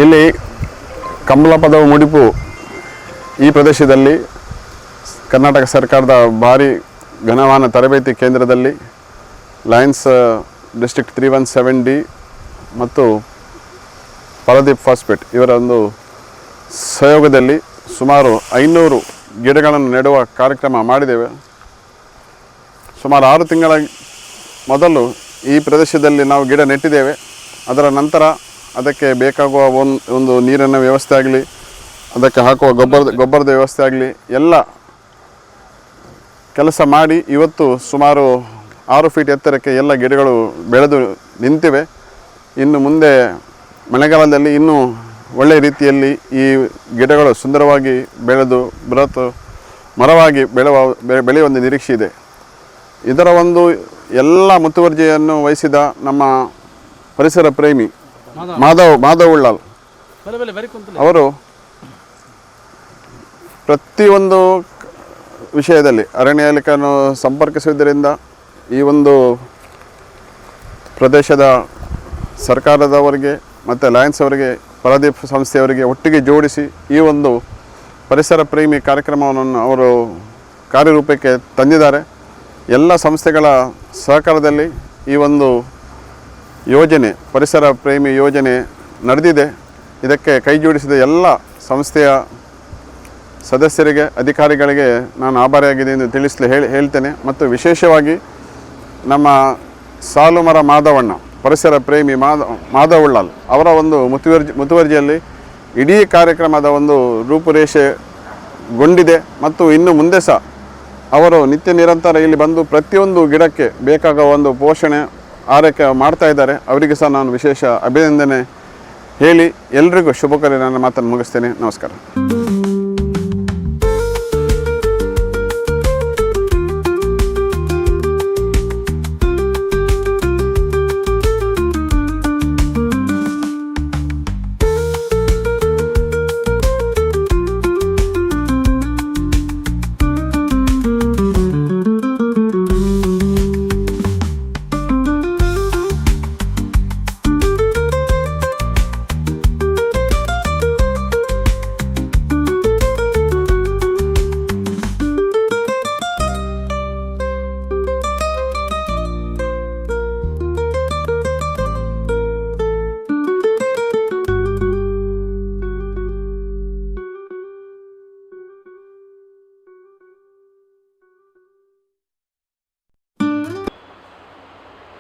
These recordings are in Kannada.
ಇಲ್ಲಿ ಕಮಲಪದವು ಮುಡಿಪು ಈ ಪ್ರದೇಶದಲ್ಲಿ ಕರ್ನಾಟಕ ಸರ್ಕಾರದ ಭಾರಿ ಘನವಾನ ತರಬೇತಿ ಕೇಂದ್ರದಲ್ಲಿ ಲಯನ್ಸ್ ಡಿಸ್ಟ್ರಿಕ್ಟ್ 317D ಮತ್ತು ಪಾರದೀಪ್ ಫಾಸ್ಫೇಟ್ ಇವರ ಒಂದು ಸಹಯೋಗದಲ್ಲಿ ಸುಮಾರು 500 ಗಿಡಗಳನ್ನು ನೆಡುವ ಕಾರ್ಯಕ್ರಮ ಮಾಡಿದ್ದೇವೆ. ಸುಮಾರು 6 ತಿಂಗಳ ಮೊದಲು ಈ ಪ್ರದೇಶದಲ್ಲಿ ನಾವು ಗಿಡ ನೆಟ್ಟಿದ್ದೇವೆ. ಅದರ ನಂತರ ಅದಕ್ಕೆ ಬೇಕಾಗುವ ಒಂದು ನೀರಿನ ವ್ಯವಸ್ಥೆ ಆಗಲಿ, ಅದಕ್ಕೆ ಹಾಕುವ ಗೊಬ್ಬರದ ವ್ಯವಸ್ಥೆ ಆಗಲಿ ಎಲ್ಲ ಕೆಲಸ ಮಾಡಿ ಇವತ್ತು ಸುಮಾರು 6 ಫೀಟ್ ಎತ್ತರಕ್ಕೆ ಎಲ್ಲ ಗಿಡಗಳು ಬೆಳೆದು ನಿಂತಿವೆ. ಇನ್ನು ಮುಂದೆ ಮಳೆಗಾಲದಲ್ಲಿ ಇನ್ನೂ ಒಳ್ಳೆಯ ರೀತಿಯಲ್ಲಿ ಈ ಗಿಡಗಳು ಸುಂದರವಾಗಿ ಬೆಳೆದು ಬೃಹತ್ ಮರವಾಗಿ ಬೆಳೆಯುವ ಒಂದು ನಿರೀಕ್ಷೆ ಇದೆ. ಇದರ ಒಂದು ಎಲ್ಲ ಮುತುವರ್ಜಿಯನ್ನು ವಹಿಸಿದ ನಮ್ಮ ಪರಿಸರ ಪ್ರೇಮಿ ಮಾಧವ್ ಉಳ್ಳಾಲ್ ಅವರು ಪ್ರತಿಯೊಂದು ವಿಷಯದಲ್ಲಿ ಅರಣ್ಯ ಇಲಾಖೆಯನ್ನು ಸಂಪರ್ಕಿಸುವುದರಿಂದ ಈ ಒಂದು ಪ್ರದೇಶದ ಸರ್ಕಾರದವರಿಗೆ ಮತ್ತು ಲಯನ್ಸ್ ಅವರಿಗೆ, ಪಾರದೀಪ್ ಸಂಸ್ಥೆಯವರಿಗೆ ಒಟ್ಟಿಗೆ ಜೋಡಿಸಿ ಈ ಒಂದು ಪರಿಸರ ಪ್ರೇಮಿ ಕಾರ್ಯಕ್ರಮವನ್ನು ಅವರು ಕಾರ್ಯರೂಪಕ್ಕೆ ತಂದಿದ್ದಾರೆ. ಎಲ್ಲ ಸಂಸ್ಥೆಗಳ ಸಹಕಾರದಲ್ಲಿ ಈ ಒಂದು ಯೋಜನೆ, ಪರಿಸರ ಪ್ರೇಮಿ ಯೋಜನೆ ನಡೆದಿದೆ. ಇದಕ್ಕೆ ಕೈ ಜೋಡಿಸಿದ ಎಲ್ಲ ಸಂಸ್ಥೆಯ ಸದಸ್ಯರಿಗೆ, ಅಧಿಕಾರಿಗಳಿಗೆ ನಾನು ಆಭಾರಿಯಾಗಿದೆ ಎಂದು ಹೇಳ್ತೇನೆ. ಮತ್ತು ವಿಶೇಷವಾಗಿ ನಮ್ಮ ಸಾಲುಮರ ಮಾಧವಣ್ಣ, ಪರಿಸರ ಪ್ರೇಮಿ ಮಾಧವ್ ಉಳ್ಳಾಲ್ ಅವರ ಒಂದು ಮುತುವರ್ಜಿಯಲ್ಲಿ ಇಡೀ ಕಾರ್ಯಕ್ರಮದ ಒಂದು ರೂಪುರೇಷೆಗೊಂಡಿದೆ. ಮತ್ತು ಇನ್ನು ಮುಂದೆ ಸಹ ಅವರು ನಿತ್ಯ ನಿರಂತರ ಇಲ್ಲಿ ಬಂದು ಪ್ರತಿಯೊಂದು ಗಿಡಕ್ಕೆ ಬೇಕಾಗುವ ಒಂದು ಪೋಷಣೆ ಆರೈಕೆ ಮಾಡ್ತಾ ಇದ್ದಾರೆ. ಅವರಿಗೆ ಸಹ ನಾನು ವಿಶೇಷ ಅಭಿನಂದನೆ ಹೇಳಿ ಎಲ್ರಿಗೂ ಶುಭ ಕೋರಿ ನನ್ನ ಮಾತನ್ನು ಮುಗಿಸ್ತೇನೆ. ನಮಸ್ಕಾರ.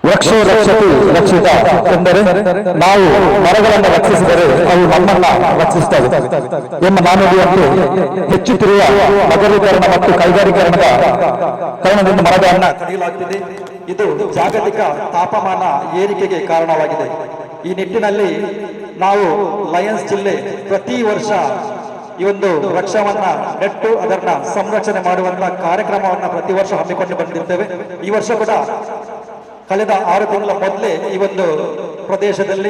ವೃಕ್ಷೋ ರಕ್ಷತಿ ರಕ್ಷಿತ ಎಂದರೆ ನಾವು ಮರಗಳನ್ನು ರಕ್ಷಿಸಿದರೆ ಅವು ನಮ್ಮನ್ನ ರಕ್ಷಿಸುತ್ತವೆ ಎಂಬ ನಾನುಡಿಯಂತೆ ಹೆಚ್ಚುತ್ತಿರುವ ನಗರೀಕರಣ ಮತ್ತು ಕೈಗಾರಿಕರಣದ ಕಾರಣದಿಂದ ಮರಗಳನ್ನು ಕಡಿಯಲಾಗುತ್ತಿದೆ. ಇದು ಜಾಗತಿಕ ತಾಪಮಾನ ಏರಿಕೆಗೆ ಕಾರಣವಾಗಿದೆ. ಈ ನಿಟ್ಟಿನಲ್ಲಿ ನಾವು ಲಯನ್ಸ್ ಜಿಲ್ಲೆ ಪ್ರತಿ ವರ್ಷ ಈ ಒಂದು ವೃಕ್ಷವನ್ನ ನೆಟ್ಟು ಅದನ್ನ ಸಂರಕ್ಷಣೆ ಮಾಡುವಂತಹ ಕಾರ್ಯಕ್ರಮವನ್ನ ಪ್ರತಿ ವರ್ಷ ಹಮ್ಮಿಕೊಂಡು ಬಂದಿದ್ದೇವೆ. ಈ ವರ್ಷ ಕೂಡ ಕಳೆದ 6 ತಿಂಗಳ ಮೊದಲೇ ಈ ಒಂದು ಪ್ರದೇಶದಲ್ಲಿ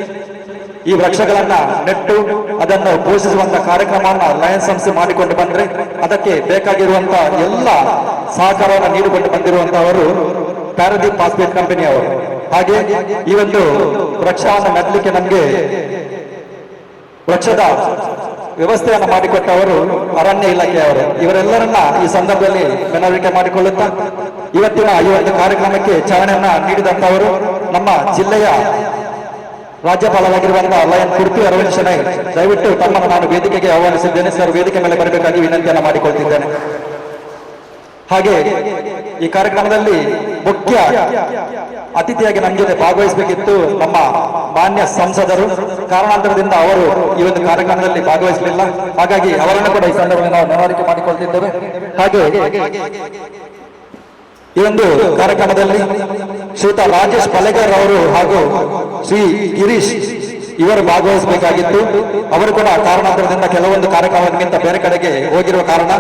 ಈ ವೃಕ್ಷಗಳನ್ನ ನೆಟ್ಟು ಅದನ್ನು ಪೋಷಿಸುವಂತ ಕಾರ್ಯಕ್ರಮವನ್ನ ಲಯನ್ಸ್ ಸಂಸ್ಥೆ ಮಾಡಿಕೊಂಡು ಬಂದ್ರೆ ಅದಕ್ಕೆ ಬೇಕಾಗಿರುವಂತಹ ಎಲ್ಲ ಸಹಕಾರವನ್ನು ನೀಡಿಕೊಂಡು ಬಂದಿರುವಂತಹವರು ಪಾರದೀಪ್ ಫಾಸ್ಫೇಟ್ ಕಂಪನಿಯವರು. ಹಾಗೆ ಈ ಒಂದು ವೃಕ್ಷವನ್ನು ನೆಡಲಿಕ್ಕೆ ನಮಗೆ ವೃಕ್ಷದ ವ್ಯವಸ್ಥೆಯನ್ನು ಮಾಡಿಕೊಟ್ಟವರು ಅರಣ್ಯ ಇಲಾಖೆಯವರು. ಇವರೆಲ್ಲರನ್ನ ಈ ಸಂದರ್ಭದಲ್ಲಿ ಮನವರಿಕೆ ಮಾಡಿಕೊಳ್ಳುತ್ತಾ ಇವತ್ತಿನ ಈ ಒಂದು ಕಾರ್ಯಕ್ರಮಕ್ಕೆ ಚಾಲನೆಯನ್ನ ನೀಡಿದಂತವರು ನಮ್ಮ ಜಿಲ್ಲೆಯ ರಾಜ್ಯಪಾಲರಾಗಿರುವಂತಹ ಲಯನ್ ಕುರ್ತಿ ಅರವಿಂದ್ ಶೆಣೈ. ದಯವಿಟ್ಟು ತಮ್ಮನ್ನು ನಾನು ವೇದಿಕೆಗೆ ಆಹ್ವಾನಿಸಿದ್ದೇನೆ. ಸರ್, ವೇದಿಕೆ ಮೇಲೆ ಬರಬೇಕಾಗಿ ವಿನಂತಿಯನ್ನು ಮಾಡಿಕೊಳ್ತಿದ್ದೇನೆ. ಹಾಗೆ ಈ ಕಾರ್ಯಕ್ರಮದಲ್ಲಿ ಮುಖ್ಯ ಅತಿಥಿಯಾಗಿ ನಮ್ಮ ಜೊತೆ ಭಾಗವಹಿಸಬೇಕಿತ್ತು ನಮ್ಮ ಮಾನ್ಯ ಸಂಸದರು. ಕಾರಣಾಂತರದಿಂದ ಅವರು ಈ ಒಂದು ಕಾರ್ಯಕ್ರಮದಲ್ಲಿ ಭಾಗವಹಿಸಲಿಲ್ಲ. ಹಾಗಾಗಿ ಅವರನ್ನು ಕೂಡ ಈ ಸಂದರ್ಭದಲ್ಲಿ ನಾವು ಮನವರಿಕೆ ಮಾಡಿಕೊಳ್ತಿದ್ದೇವೆ. ಹಾಗೆ ಈ ಒಂದು ಕಾರ್ಯಕ್ರಮದಲ್ಲಿ ಶ್ರೀಯುತ ರಾಜೇಶ್ ಪಲೆಗರ್ ಅವರು ಹಾಗೂ ಶ್ರೀ ಗಿರೀಶ್ ಇವರು ಭಾಗವಹಿಸಬೇಕಾಗಿತ್ತು. ಅವರು ಕೂಡ ಕಾರಣಾಂತರದಿಂದ ಕೆಲವೊಂದು ಕಾರ್ಯಕ್ರಮಕ್ಕಿಂತ ಬೇರೆ ಕಡೆಗೆ ಹೋಗಿರುವ ಕಾರಣ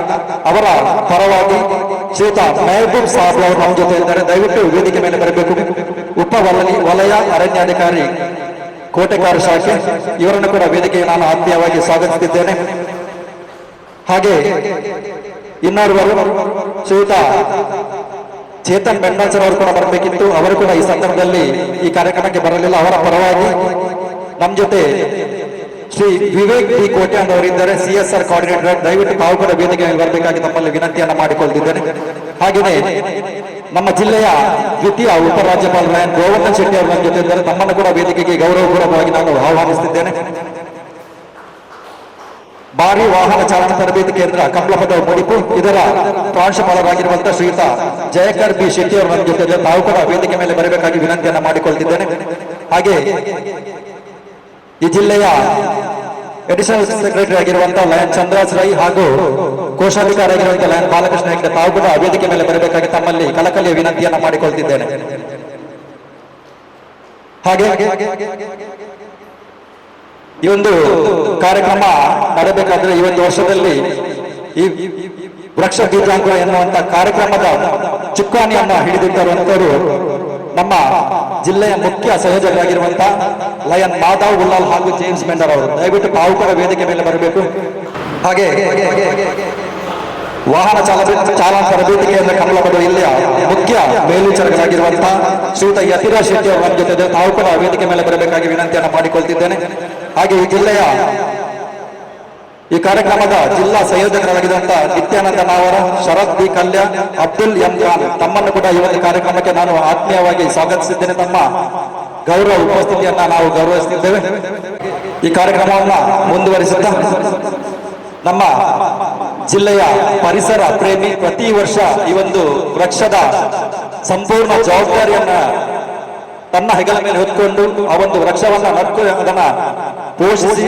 ಅವರ ಪರವಾಗಿ ಶ್ರೀಯುತ ಮೆಹಬೂಬ್ ಸಾಹೇಬ್ ಅವರು ನಮ್ಮ ಜೊತೆ ಇದ್ದಾರೆ. ದಯವಿಟ್ಟು ವೇದಿಕೆ ಮೇಲೆ ಬರಬೇಕು. ವಲಯ ಅರಣ್ಯಾಧಿಕಾರಿ ಕೋಟೆಕಾರು ಶಾಖೆ, ಇವರನ್ನು ಕೂಡ ವೇದಿಕೆಗೆ ನಾನು ಆತ್ಮೀಯವಾಗಿ ಸ್ವಾಗತಿಸುತ್ತಿದ್ದೇನೆ. ಹಾಗೆ ಇನ್ನೋರ್ವರು ಶ್ರೀಯುತ ಚೇತನ್ ಬೆಂಡಾಲ್ಸರ್ ಅವರು ಕೂಡ ಬರಬೇಕಿತ್ತು. ಅವರು ಕೂಡ ಈ ಸಂದರ್ಭದಲ್ಲಿ ಈ ಕಾರ್ಯಕ್ರಮಕ್ಕೆ ಬರಲಿಲ್ಲ. ಅವರ ಪರವಾಗಿ ನಮ್ಮ ಜೊತೆ ಶ್ರೀ ವಿವೇಕ್ ಡಿ ಕೋಟ್ಯಾಂಡ್ ಅವರಿದ್ದಾರೆ, CSR ಕೋಆರ್ಡಿನೇಟರ್. ದಯವಿಟ್ಟು ತಾವು ಕೂಡ ವೇದಿಕೆ ಮೇಲೆ ಬರಬೇಕಾಗಿ ತಮ್ಮಲ್ಲಿ ವಿನಂತಿಯನ್ನು ಮಾಡಿಕೊಳ್ತಿದ್ದೇನೆ. ಹಾಗೆಯೇ ನಮ್ಮ ಜಿಲ್ಲೆಯ ದ್ವಿತೀಯ ಉಪರಾಜ್ಯಪಾಲ ಗೋವರ್ಧನ್ ಶೆಟ್ಟಿ ಅವರು ನನ್ನ ಜೊತೆ ಇದ್ದಾರೆ. ತಮ್ಮನ್ನು ಕೂಡ ವೇದಿಕೆಗೆ ಗೌರವಪೂರ್ವಕವಾಗಿ ನಾನು ಆಹ್ವಾನಿಸುತ್ತಿದ್ದೇನೆ. ಭಾರಿ ವಾಹನ ಚಾಲನಾ ತರಬೇತಿ ಕೇಂದ್ರ ಕಮಲಪದ ಮುಡಿಪು, ಇದರ ಪ್ರಾಂಶುಪಾಲರಾಗಿರುವಂತಹ ಶ್ರೀಯುತ ಜಯಕರ್ ಬಿ ಶೆಟ್ಟಿ ಅವರು ನನ್ನ ಜೊತೆ ಇದ್ದಾರೆ. ತಾವು ಕೂಡ ವೇದಿಕೆ ಮೇಲೆ ಬರಬೇಕಾಗಿ ವಿನಂತಿಯನ್ನು ಮಾಡಿಕೊಳ್ತಿದ್ದೇನೆ. ಹಾಗೆ ಈ ಜಿಲ್ಲೆಯ ಅಡಿಷನಲ್ ಸೆಕ್ರೆಟರಿ ಆಗಿರುವಂತಹ ಲಯನ್ ಚಂದ್ರಾಜ್ ರೈ ಹಾಗೂ ಕೋಶಾಧಿಕಾರಿ ಆಗಿರುವಂತಹ ಲಯನ್ ಬಾಲಕೃಷ್ಣ ಹೆಗ್ಡೆ, ತಾವು ಕೂಡ ವೇದಿಕೆ ಮೇಲೆ ಬರಬೇಕಾಗಿ ತಮ್ಮಲ್ಲಿ ಕಳಕಳಿಯ ವಿನಂತಿಯನ್ನು ಮಾಡಿಕೊಳ್ತಿದ್ದೇನೆ. ಹಾಗೆ ಈ ಒಂದು ಕಾರ್ಯಕ್ರಮ ನಡೆಯಬೇಕಾದ್ರೆ ಈ ಒಂದು ವರ್ಷದಲ್ಲಿ ಈ ವೃಕ್ಷ ಬೀಜಾಂಕುರ ಎನ್ನುವಂತ ಕಾರ್ಯಕ್ರಮದ ಚುಕ್ಕಾಣಿಯನ್ನ ಹಿಡಿದಿಟ್ಟರುವಂತವರು ನಮ್ಮ ಜಿಲ್ಲೆಯ ಮುಖ್ಯ ಸಂಯೋಜಕರಾಗಿರುವಂತಹ ಲಯನ್ ಮಾಧವ್ ಉಲ್ಲಾಲ್ ಹಾಗೂ ಜೇಮ್ಸ್ ಮೆಂಡರ್ ಅವರು. ದಯವಿಟ್ಟು ತಾವು ಕೂಡ ವೇದಿಕೆ ಮೇಲೆ ಬರಬೇಕು. ಹಾಗೆ ವಾಹನ ಚಾಲನಾ ತರಬೇತಿ ಕೇಂದ್ರ ಕಮಲಪದ ಇಲ್ಲಿಯ ಮುಖ್ಯ ಮೇಲ್ವಿಚಾರಕರಾಗಿರುವಂತಹ ಶ್ರೀಯುತ ಯತಿರಾಜ್ ಶೆಟ್ಟಿ ಅವರ ಜೊತೆ ತಾವು ಕೂಡ ವೇದಿಕೆ ಮೇಲೆ ಬರಬೇಕಾಗಿ ವಿನಂತಿಯನ್ನು ಮಾಡಿಕೊಳ್ತಿದ್ದೇನೆ. ಹಾಗೆ ಈ ಜಿಲ್ಲೆಯ ಈ ಕಾರ್ಯಕ್ರಮದ ಜಿಲ್ಲಾ ಸಂಯೋಜಕರಾಗಿರುವಂತಹ ನಿತ್ಯಾನಂದ ನಾವರ, ಶರತ್ ಬಿ ಕಲ್ಯ, ಅಬ್ದುಲ್ ಎಂ ಖಾನ್, ತಮ್ಮನ್ನು ಕೂಡ ಈ ಒಂದು ಕಾರ್ಯಕ್ರಮಕ್ಕೆ ನಾನು ಆತ್ಮೀಯವಾಗಿ ಸ್ವಾಗತಿಸಿದ್ದೇನೆ. ತಮ್ಮ ಗೌರವ ಉಪಸ್ಥಿತಿಯನ್ನ ನಾವು ಗೌರವಿಸುತ್ತಿದ್ದೇವೆ. ಈ ಕಾರ್ಯಕ್ರಮವನ್ನ ಮುಂದುವರಿಸುತ್ತಾ ನಮ್ಮ ಜಿಲ್ಲೆಯ ಪರಿಸರ ಪ್ರೇಮಿ ಪ್ರತಿ ವರ್ಷ ಈ ಒಂದು ವೃಕ್ಷದ ಸಂಪೂರ್ಣ ಜವಾಬ್ದಾರಿಯನ್ನ ತನ್ನ ಹೆಗಲ ಮೇಲೆ ಹೊತ್ಕೊಂಡು ಆ ಒಂದು ವೃಕ್ಷವನ್ನ ನಟ್ಟು ಅದನ್ನ ಪೋಷಿಸಿ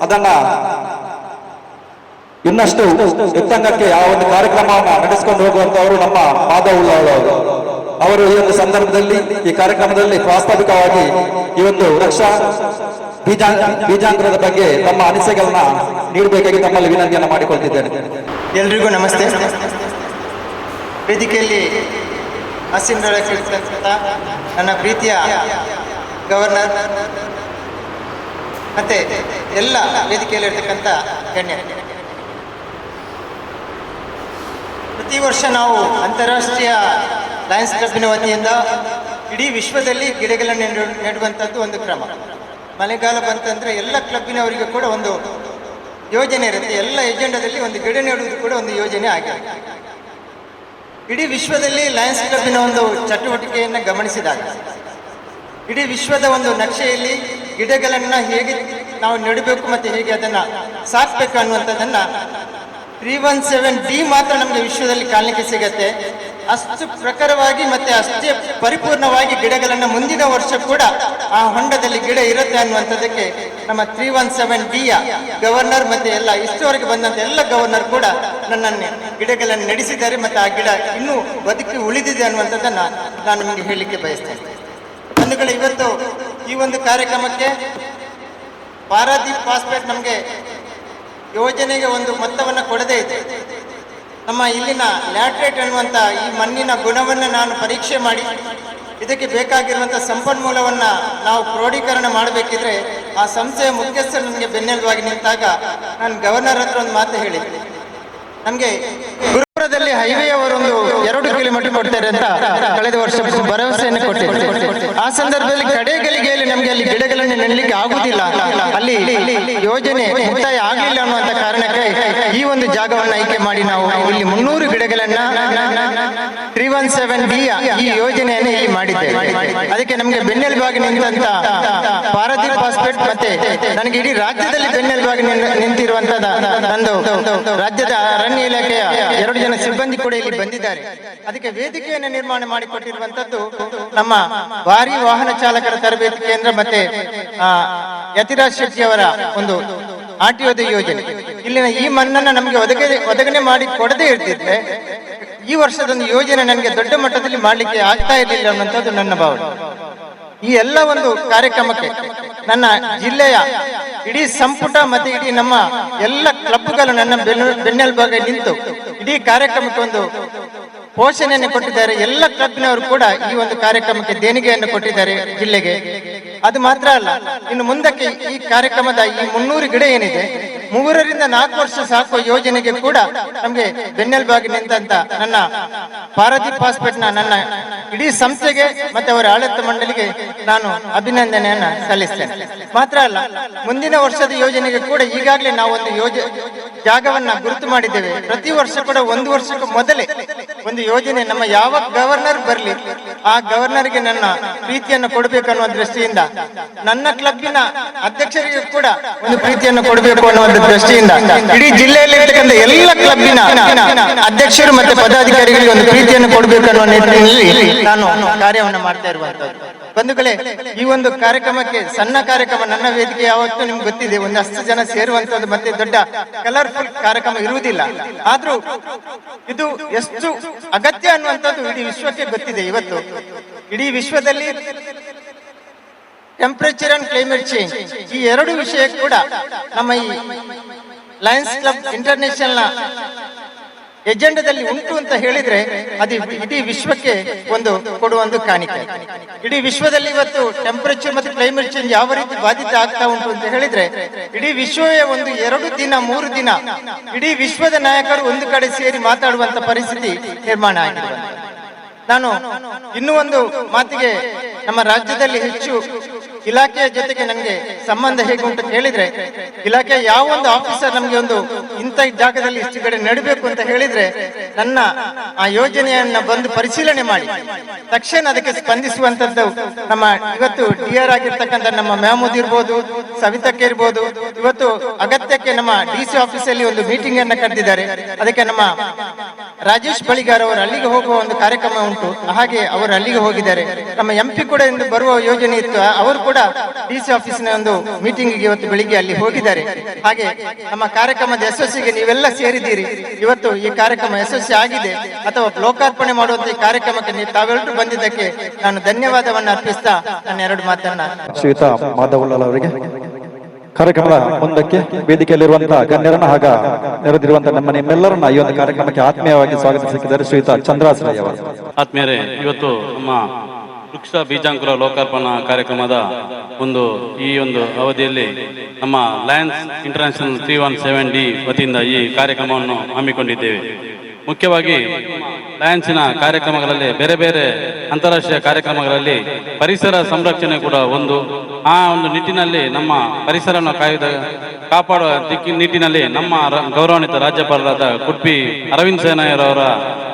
ಅದನ್ನ ಇನ್ನಷ್ಟು ಎತ್ತಂಗಕ್ಕೆ ಆ ಒಂದು ಕಾರ್ಯಕ್ರಮವನ್ನು ನಡೆಸಿಕೊಂಡು ಹೋಗುವಂತವರು ನಮ್ಮ ಮಾಧವ್ ಉಲ್ಲಾಳ್ ಅವರು. ಈ ಒಂದು ಸಂದರ್ಭದಲ್ಲಿ ಈ ಕಾರ್ಯಕ್ರಮದಲ್ಲಿ ಪ್ರಾಸ್ತಾವಿಕವಾಗಿ ಈ ಒಂದು ವೃಕ್ಷ ಬೀಜಾಂಕುರದ ಬಗ್ಗೆ ತಮ್ಮ ಅನಿಸಿಕೆಗಳನ್ನ ನೀಡಬೇಕಾಗಿ ತಮ್ಮಲ್ಲಿ ವಿನಂತಿಯನ್ನು ಮಾಡಿಕೊಳ್ತಿದ್ದೇನೆ. ಎಲ್ರಿಗೂ ನಮಸ್ತೆ. ವೇದಿಕೆಯಲ್ಲಿ ಆಸೀನರಾಗಿರ್ತಕ್ಕಂಥ ನನ್ನ ಪ್ರೀತಿಯ ಗವರ್ನರ್ ಮತ್ತೆ ಎಲ್ಲ ವೇದಿಕೆಯಲ್ಲಿರ್ತಕ್ಕಂಥ ಗಣ್ಯರು, ಪ್ರತಿ ವರ್ಷ ನಾವು ಅಂತಾರಾಷ್ಟ್ರೀಯ ಲಯನ್ಸ್ ಕ್ಲಬ್ಬಿನ ವತಿಯಿಂದ ಇಡೀ ವಿಶ್ವದಲ್ಲಿ ಗಿಡಗಳನ್ನು ನೆಡುವಂಥದ್ದು ಒಂದು ಕ್ರಮ. ಮಳೆಗಾಲ ಬಂತಂದರೆ ಎಲ್ಲ ಕ್ಲಬ್ಬಿನವರಿಗೆ ಕೂಡ ಒಂದು ಯೋಜನೆ ಇರುತ್ತೆ. ಎಲ್ಲ ಎಜೆಂಡಾದಲ್ಲಿ ಒಂದು ಗಿಡ ನೆಡುವುದು ಕೂಡ ಒಂದು ಯೋಜನೆ ಆಗಿದೆ. ಇಡೀ ವಿಶ್ವದಲ್ಲಿ ಲಯನ್ಸ್ ಕ್ಲಬ್ಬಿನ ಒಂದು ಚಟುವಟಿಕೆಯನ್ನು ಗಮನಿಸಿದಾಗ ಇಡೀ ವಿಶ್ವದ ಒಂದು ನಕ್ಷೆಯಲ್ಲಿ ಗಿಡಗಳನ್ನು ಹೇಗೆ ನಾವು ನೆಡಬೇಕು ಮತ್ತು ಹೇಗೆ ಅದನ್ನು ಸಾಕಬೇಕು ಅನ್ನುವಂಥದ್ದನ್ನು 317D ಮಾತ್ರ ನಮಗೆ ವಿಶ್ವದಲ್ಲಿ ಕಾಣಲಿಕ್ಕೆ ಸಿಗತ್ತೆ. ಅಷ್ಟು ಪ್ರಕಾರವಾಗಿ ಮತ್ತೆ ಅಷ್ಟೇ ಪರಿಪೂರ್ಣವಾಗಿ ಗಿಡಗಳನ್ನು ಮುಂದಿನ ವರ್ಷ ಕೂಡ ಆ ಹೊಂಡದಲ್ಲಿ ಗಿಡ ಇರುತ್ತೆ ಅನ್ನುವಂಥದ್ದಕ್ಕೆ ನಮ್ಮ 317Dಯ ಗವರ್ನರ್ ಮತ್ತೆ ಎಲ್ಲ ಇಷ್ಟವರೆಗೆ ಬಂದಂಥ ಎಲ್ಲ ಗವರ್ನರ್ ಕೂಡ ನನ್ನನ್ನು ಗಿಡಗಳನ್ನು ನಡೆಸಿದ್ದಾರೆ ಮತ್ತು ಆ ಗಿಡ ಇನ್ನೂ ಬದುಕಿ ಉಳಿದಿದೆ ಅನ್ನುವಂಥದ್ದನ್ನು ನಾನು ನಿಮಗೆ ಹೇಳಲಿಕ್ಕೆ ಬಯಸ್ತೇನೆ. ಬಂಧುಗಳು, ಇವತ್ತು ಈ ಒಂದು ಕಾರ್ಯಕ್ರಮಕ್ಕೆ ಪಾರಾದೀಪ್ ಫಾಸ್ಫೇಟ್ ನಮಗೆ ಯೋಜನೆಗೆ ಒಂದು ಮೊತ್ತವನ್ನು ಕೊಡದೇ ಇದೆ. ನಮ್ಮ ಇಲ್ಲಿನ ಲ್ಯಾಟ್ರೇಟ್ ಅನ್ನುವಂಥ ಈ ಮಣ್ಣಿನ ಗುಣವನ್ನು ನಾನು ಪರೀಕ್ಷೆ ಮಾಡಿ ಇದಕ್ಕೆ ಬೇಕಾಗಿರುವಂಥ ಸಂಪನ್ಮೂಲವನ್ನು ನಾವು ಕ್ರೋಢೀಕರಣ ಮಾಡಬೇಕಿದ್ರೆ ಆ ಸಂಸ್ಥೆಯ ಮುಖ್ಯಸ್ಥರು ನನಗೆ ಬೆನ್ನೆಲುಬಾಗಿ ನಿಂತಾಗ ನಾನು ಗವರ್ನರ್ ಹತ್ರ ಒಂದು ಮಾತು ಹೇಳಿದ್ದೆ. ನಮಗೆ ಗುರುಪುರದಲ್ಲಿ ಹೈವೇ ಅವರೊಂದು 2 ಕಿಲೋಮೀಟರ್ ಕೊಡ್ತಾರೆ ಅಂತ ಕಳೆದ ವರ್ಷ ಭರವಸೆಯನ್ನು ಕೊಟ್ಟಿದ್ದಾರೆ. ಆ ಸಂದರ್ಭದಲ್ಲಿ ಕಡೆ ಗಳಿಗೆಯಲ್ಲಿ ನಮಗೆ ಅಲ್ಲಿ ಗಿಡಗಳನ್ನು ನೆಡಲಿಕ್ಕೆ ಆಗುದಿಲ್ಲ, ಅಲ್ಲಿ ಯೋಜನೆ ಮುಕ್ತಾಯ ಆಗಲಿಲ್ಲ ಅನ್ನುವಂಥ ಕಾರಣಕ್ಕೆ ಈ ಒಂದು ಜಾಗವನ್ನು ಆಯ್ಕೆ ಮಾಡಿ ನಾವು ಇಲ್ಲಿ 300 ಗಿಡಗಳನ್ನ 317D ಈ ಯೋಜನೆಯನ್ನು ಇಲ್ಲಿ ಮಾಡಿದ್ದೇವೆ. ಅದಕ್ಕೆ ನಮಗೆ ಬೆನ್ನೆಲುಬಾಗಿ ನಿಂತ ಪಾರಾದೀಪ್ ಫಾಸ್ಫೇಟ್ ಮತ್ತೆ ನನಗೆ ಇಡೀ ರಾಜ್ಯದಲ್ಲಿ ಬೆನ್ನೆಲುಬಾಗಿ ನಿಂತಿರುವಂತದ ನಂದು ರಾಜ್ಯದ ಅರಣ್ಯ ಇಲಾಖೆಯ 2 ಜನ ಸಿಬ್ಬಂದಿ ಕೂಡ ಇಲ್ಲಿ ಬಂದಿದ್ದಾರೆ. ಅದಕ್ಕೆ ವೇದಿಕೆಯನ್ನು ನಿರ್ಮಾಣ ಮಾಡಿಕೊಟ್ಟಿರುವಂತದ್ದು ನಮ್ಮ ಭಾರಿ ವಾಹನ ಚಾಲಕರ ತರಬೇತಿ ಕೇಂದ್ರ ಮತ್ತೆ ಯತಿರಾಜ್ ಶೆಟ್ಟಿ ಅವರ ಒಂದು RTOದ ಯೋಜನೆ. ಇಲ್ಲಿನ ಈ ಮಣ್ಣನ್ನು ನಮಗೆ ಒದಗಣೆ ಮಾಡಿ ಕೊಡದೇ ಇರ್ತಿದ್ರೆ ಈ ವರ್ಷದೊಂದು ಯೋಜನೆ ನನಗೆ ದೊಡ್ಡ ಮಟ್ಟದಲ್ಲಿ ಮಾಡಲಿಕ್ಕೆ ಆಗ್ತಾ ಇರಲಿಲ್ಲ ಅನ್ನುವಂಥದ್ದು ನನ್ನ ಭಾವನೆ. ಈ ಎಲ್ಲ ಒಂದು ಕಾರ್ಯಕ್ರಮಕ್ಕೆ ನನ್ನ ಜಿಲ್ಲೆಯ ಇಡೀ ಸಂಪುಟ ಮತ್ತೆ ಇಡೀ ನಮ್ಮ ಎಲ್ಲ ಕ್ಲಬ್ಗಳು ನನ್ನ ಬೆನ್ನೆಲುಬಾಗಿ ನಿಂತು ಇಡೀ ಕಾರ್ಯಕ್ರಮಕ್ಕೆ ಒಂದು ಪೋಷಣೆಯನ್ನು ಕೊಟ್ಟಿದ್ದಾರೆ. ಎಲ್ಲ ಕ್ಲಬ್ನವರು ಕೂಡ ಈ ಒಂದು ಕಾರ್ಯಕ್ರಮಕ್ಕೆ ದೇಣಿಗೆಯನ್ನು ಕೊಟ್ಟಿದ್ದಾರೆ ಜಿಲ್ಲೆಗೆ. ಅದು ಮಾತ್ರ ಅಲ್ಲ, ಇನ್ನು ಮುಂದಕ್ಕೆ ಈ ಕಾರ್ಯಕ್ರಮದ ಈ 300 ಗಿಡ ಏನಿದೆ 3 ರಿಂದ 4 ವರ್ಷ ಸಾಕುವ ಯೋಜನೆಗೆ ಕೂಡ ನಮಗೆ ಬೆನ್ನೆಲುಬಾಗಿ ನಿಂತ ನನ್ನ ಪಾರಾದೀಪ್ ಫಾಸ್ಫೇಟ್ನ ನನ್ನ ಇಡೀ ಸಂಸ್ಥೆಗೆ ಮತ್ತೆ ಅವರ ಆಡಳಿತ ಮಂಡಳಿಗೆ ನಾನು ಅಭಿನಂದನೆಯನ್ನ ಸಲ್ಲಿಸ್ತೇನೆ. ಮಾತ್ರ ಅಲ್ಲ, ಮುಂದಿನ ವರ್ಷದ ಯೋಜನೆಗೆ ಕೂಡ ಈಗಾಗಲೇ ನಾವು ಒಂದು ಜಾಗವನ್ನ ಗುರುತು ಮಾಡಿದ್ದೇವೆ. ಪ್ರತಿ ವರ್ಷ ಕೂಡ ಒಂದು ವರ್ಷಕ್ಕೂ ಮೊದಲೇ ಒಂದು ಯೋಜನೆ ನಮ್ಮ ಯಾವ ಗವರ್ನರ್ ಬರಲಿ ಆ ಗವರ್ನರ್ಗೆ ನನ್ನ ಪ್ರೀತಿಯನ್ನು ಕೊಡಬೇಕನ್ನುವ ದೃಷ್ಟಿಯಿಂದ, ನನ್ನ ಕ್ಲಬ್ಬಿನ ಅಧ್ಯಕ್ಷರಿಗೆ ಕೂಡ ಒಂದು ಪ್ರೀತಿಯನ್ನು ಕೊಡಬೇಕು ಅನ್ನುವ ದೃಷ್ಟಿಯಿಂದ ಇಡೀ ಜಿಲ್ಲೆಯಲ್ಲಿ ಇರ್ತಕ್ಕಂಥ ಎಲ್ಲ ಕ್ಲಬ್ಬಿನ ಅಧ್ಯಕ್ಷರು ಮತ್ತೆ ಪದಾಧಿಕಾರಿಗಳಿಗೆ ಒಂದು ಪ್ರೀತಿಯನ್ನು ಕೊಡಬೇಕು ಅನ್ನುವ ನಿಟ್ಟಿನಲ್ಲಿ ನಾನು ಕಾರ್ಯವನ್ನು ಮಾಡ್ತಾ ಇರುವಂತದ್ದು. ಬಂಧುಗಳೇ, ಈ ಒಂದು ಕಾರ್ಯಕ್ರಮಕ್ಕೆ ಸಣ್ಣ ಕಾರ್ಯಕ್ರಮ, ನನ್ನ ವೇದಿಕೆ ಯಾವತ್ತೂ ನಿಮ್ಗೆ ಗೊತ್ತಿದೆ, ಒಂದು 10 ಜನ ಸೇರುವಂತದ್ದು ಮತ್ತೆ ದೊಡ್ಡ ಕಲರ್ಫುಲ್ ಕಾರ್ಯಕ್ರಮ ಇರುವುದಿಲ್ಲ. ಆದ್ರೂ ಇದು ಎಷ್ಟು ಅಗತ್ಯ ಅನ್ನುವಂಥದ್ದು ಇಡೀ ವಿಶ್ವಕ್ಕೆ ಗೊತ್ತಿದೆ. ಇವತ್ತು ಇಡೀ ವಿಶ್ವದಲ್ಲಿ ಟೆಂಪರೇಚರ್ ಅಂಡ್ ಕ್ಲೈಮೇಟ್ ಚೇಂಜ್ ಈ ಎರಡು ವಿಷಯ ಕೂಡ ನಮ್ಮ ಈ ಲಯನ್ಸ್ ಕ್ಲಬ್ ಇಂಟರ್ನ್ಯಾಷನಲ್ ನ ಎಜೆಂಡಾದಲ್ಲಿ ಉಂಟು ಅಂತ ಹೇಳಿದ್ರೆ ಅದು ಇಡೀ ವಿಶ್ವಕ್ಕೆ ಒಂದು ಕೊಡುವ ಒಂದು ಕಾಣಿಕೆ. ಇಡೀ ವಿಶ್ವದಲ್ಲಿ ಇವತ್ತು ಟೆಂಪರೇಚರ್ ಮತ್ತು ಕ್ಲೈಮೇಟ್ ಚೇಂಜ್ ಯಾವ ರೀತಿ ಬಾಧಿತ ಆಗ್ತಾ ಉಂಟು ಅಂತ ಹೇಳಿದ್ರೆ ಇಡೀ ವಿಶ್ವವೇ ಒಂದು 2 ದಿನ 3 ದಿನ ಇಡೀ ವಿಶ್ವದ ನಾಯಕರು ಒಂದು ಕಡೆ ಸೇರಿ ಮಾತಾಡುವಂತ ಪರಿಸ್ಥಿತಿ ನಿರ್ಮಾಣ ಆಗಿದೆ. ನಾನು ಇನ್ನೂ ಒಂದು ಮಾತಿಗೆ, ನಮ್ಮ ರಾಜ್ಯದಲ್ಲಿ ಹೆಚ್ಚು ಇಲಾಖೆಯ ಜೊತೆಗೆ ನನಗೆ ಸಂಬಂಧ ಹೇಗೆ ಉಂಟು ಅಂತ ಹೇಳಿದ್ರೆ, ಇಲಾಖೆಯ ಯಾವ ಒಂದು ಆಫೀಸರ್ ನಮ್ಗೆ ಒಂದು ಇಂಥ ಜಾಗದಲ್ಲಿ ಇಷ್ಟು ಕಡೆ ನಡಬೇಕು ಅಂತ ಹೇಳಿದ್ರೆ ನನ್ನ ಆ ಯೋಜನೆಯನ್ನ ಬಂದು ಪರಿಶೀಲನೆ ಮಾಡಿ ತಕ್ಷಣ ಅದಕ್ಕೆ ಸ್ಪಂದಿಸುವಂತದ್ದು ನಮ್ಮ ಇವತ್ತು DRR ಆಗಿರ್ತಕ್ಕಂಥ ನಮ್ಮ ಮೆಹಮೂದ್ ಇರ್ಬೋದು, ಸವಿತಕ್ಕೆ ಇರ್ಬೋದು, ಇವತ್ತು ಅಗತ್ಯಕ್ಕೆ ನಮ್ಮ DC ಆಫೀಸಲ್ಲಿ ಒಂದು ಮೀಟಿಂಗ್ ಅನ್ನ ಕರೆದಿದ್ದಾರೆ. ಅದಕ್ಕೆ ನಮ್ಮ ರಾಜೇಶ್ ಬಳಿಗಾರ್ ಅವರು ಅಲ್ಲಿಗೆ ಹೋಗುವ ಒಂದು ಕಾರ್ಯಕ್ರಮ ಉಂಟು, ಹಾಗೆ ಅವರು ಅಲ್ಲಿಗೆ ಹೋಗಿದ್ದಾರೆ. ನಮ್ಮ MP ಕೂಡ ಇಂದು ಬರುವ ಯೋಜನೆ ಇತ್ತು, ಅವರು ಕೂಡ DC ಆಫೀಸಿನ ಒಂದು ಮೀಟಿಂಗ್ ಇವತ್ತು ಬೆಳಿಗ್ಗೆ ಅಲ್ಲಿ ಹೋಗಿದ್ದಾರೆ. ಹಾಗೆ ನಮ್ಮ ಕಾರ್ಯಕ್ರಮದ ಯಶಸ್ಸಿಗೆ ನೀವೆಲ್ಲ ಸೇರಿದ್ದೀರಿ. ಇವತ್ತು ಈ ಕಾರ್ಯಕ್ರಮ ಯಶಸ್ವಿ ಆಗಿದೆ ಅಥವಾ ಲೋಕಾರ್ಪಣೆ ಮಾಡುವಂತ ಈ ಕಾರ್ಯಕ್ರಮಕ್ಕೆ ನೀವು ತಾವೆಲ್ಲರೂ ಬಂದಿದ್ದಕ್ಕೆ ನಾನು ಧನ್ಯವಾದವನ್ನ ಅರ್ಪಿಸ್ತಾ ನನ್ನ 2 ಮಾತನ್ನ ಶ್ರೀಯುತ ಮಾಧವಳ್ಳಲ್ ಅವರಿಗೆ ಕಾರ್ಯಕ್ರಮದ ಮುಂದಕ್ಕೆ ವೇದಿಕೆಯಲ್ಲಿರುವಂತಹ ಗಣ್ಯರನ್ನ ಹಾಗ ನೆರೆದಿರುವಂತಹ ನಿಮ್ಮೆಲ್ಲರನ್ನ ಈ ಒಂದು ಕಾರ್ಯಕ್ರಮಕ್ಕೆ ಆತ್ಮೀಯವಾಗಿ ಸ್ವಾಗತಿಸಿದ್ದಾರೆ ಶ್ರೀಯುತ ಚಂದ್ರಾಸ್ ರೈ ಅವರು. ಆತ್ಮೀಯರೇ, ಇವತ್ತು ನಮ್ಮ ವೃಕ್ಷ ಬೀಜಾಂಕುರ ಲೋಕಾರ್ಪಣಾ ಕಾರ್ಯಕ್ರಮದ ಈ ಒಂದು ಅವಧಿಯಲ್ಲಿ ನಮ್ಮ ಲಯನ್ಸ್ ಇಂಟರ್ನ್ಯಾಷನಲ್ 317D ವತಿಯಿಂದ ಈ ಕಾರ್ಯಕ್ರಮವನ್ನು ಹಮ್ಮಿಕೊಂಡಿದ್ದೇವೆ. ಮುಖ್ಯವಾಗಿ ಲಯನ್ಸಿನ ಕಾರ್ಯಕ್ರಮಗಳಲ್ಲಿ ಬೇರೆ ಬೇರೆ ಅಂತಾರಾಷ್ಟ್ರೀಯ ಕಾರ್ಯಕ್ರಮಗಳಲ್ಲಿ ಪರಿಸರ ಸಂರಕ್ಷಣೆ ಕೂಡ ಆ ಒಂದು ನಿಟ್ಟಿನಲ್ಲಿ ನಮ್ಮ ಪರಿಸರವನ್ನು ಕಾಪಾಡುವ ನಿಟ್ಟಿನಲ್ಲಿ ನಮ್ಮ ಗೌರವಾನ್ವಿತ ರಾಜ್ಯಪಾಲರಾದ ಕುಡ್ಪಿ ಅರವಿಂದ್ ಸೇನಾಯರವರ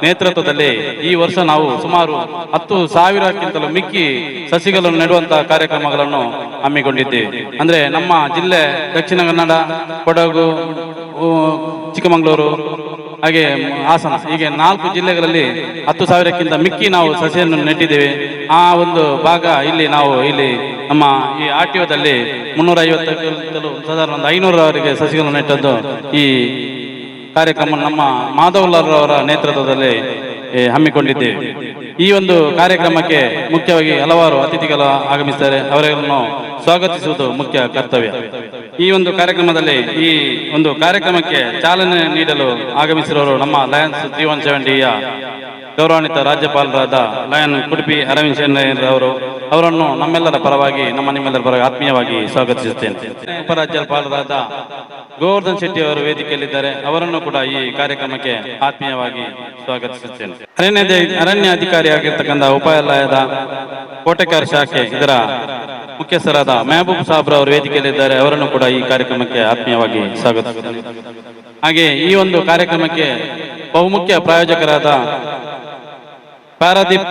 ನೇತೃತ್ವದಲ್ಲಿ ಈ ವರ್ಷ ನಾವು ಸುಮಾರು 10,000ಕ್ಕಿಂತಲೂ ಮಿಕ್ಕಿ ಸಸಿಗಳನ್ನು ನೆಡುವಂತಹ ಕಾರ್ಯಕ್ರಮಗಳನ್ನು ಹಮ್ಮಿಕೊಂಡಿದ್ದೇವೆ. ಅಂದ್ರೆ ನಮ್ಮ ಜಿಲ್ಲೆ ದಕ್ಷಿಣ ಕನ್ನಡ, ಕೊಡಗು, ಚಿಕ್ಕಮಗಳೂರು ಹಾಗೆ ಹಾಸನ, ಹೀಗೆ 4 ಜಿಲ್ಲೆಗಳಲ್ಲಿ 10,000ಕ್ಕಿಂತ ಮಿಕ್ಕಿ ನಾವು ಸಸಿಯನ್ನು ನೆಟ್ಟಿದ್ದೇವೆ. ಆ ಒಂದು ಭಾಗ ಇಲ್ಲಿ ನಮ್ಮ ಈ RTOದಲ್ಲಿ 350 ಸಾಧಾರಣ 500ರವರೆಗೆ ಸಸಿಗಳನ್ನು ನೆಟ್ಟದ್ದು ಈ ಕಾರ್ಯಕ್ರಮ ನಮ್ಮ ಮಾಧವಳ್ಳಲ್ ಅವರ ನೇತೃತ್ವದಲ್ಲಿ ಹಮ್ಮಿಕೊಂಡಿದ್ದೇವೆ. ಈ ಒಂದು ಕಾರ್ಯಕ್ರಮಕ್ಕೆ ಮುಖ್ಯವಾಗಿ ಹಲವಾರು ಅತಿಥಿಗಳು ಆಗಮಿಸಿದ್ದಾರೆ, ಅವರನ್ನು ಸ್ವಾಗತಿಸುವುದು ಮುಖ್ಯ ಕರ್ತವ್ಯ. ಈ ಒಂದು ಕಾರ್ಯಕ್ರಮದಲ್ಲಿ ಈ ಒಂದು ಕಾರ್ಯಕ್ರಮಕ್ಕೆ ಚಾಲನೆ ನೀಡಲು ಆಗಮಿಸಿರುವವರು ನಮ್ಮ ಲಯನ್ಸ್ 317Dಯ ಗೌರವಾನ್ವಿತ ರಾಜ್ಯಪಾಲರಾದ ಲಯನ್ ಕುಡ್ಪಿ ಅರವಿಂದ್ ಸೇನಾಯರವರು. ಅವರನ್ನು ನಿಮ್ಮೆಲ್ಲರ ಪರವಾಗಿ ಆತ್ಮೀಯವಾಗಿ ಸ್ವಾಗತಿಸುತ್ತೇನೆ. ಉಪರಾಜ್ಯಪಾಲರಾದ ಗೋವರ್ಧನ್ ಶೆಟ್ಟಿ ಅವರು ವೇದಿಕೆಯಲ್ಲಿದ್ದಾರೆ, ಅವರನ್ನು ಕೂಡ ಈ ಕಾರ್ಯಕ್ರಮಕ್ಕೆ ಆತ್ಮೀಯವಾಗಿ ಸ್ವಾಗತಿಸುತ್ತೇನೆ. ಅರಣ್ಯ ಅಧಿಕಾರಿಯಾಗಿರ್ತಕ್ಕಂಥ ಉಪಾಲಯದ ಕೋಟೆಕಾರ್ ಶಾಖೆ ಇದರ ಮುಖ್ಯಸ್ಥರಾದ ಮೆಹಬೂಬ್ ಸಾಬ್ರ ಅವರು ವೇದಿಕೆಯಲ್ಲಿದ್ದಾರೆ, ಅವರನ್ನು ಕೂಡ ಈ ಕಾರ್ಯಕ್ರಮಕ್ಕೆ ಆತ್ಮೀಯವಾಗಿ ಸ್ವಾಗತಿಸುತ್ತೇನೆ. ಹಾಗೆ ಈ ಒಂದು ಕಾರ್ಯಕ್ರಮಕ್ಕೆ ಬಹುಮುಖ್ಯ ಪ್ರಾಯೋಜಕರಾದ ಪಾರಾದೀಪ್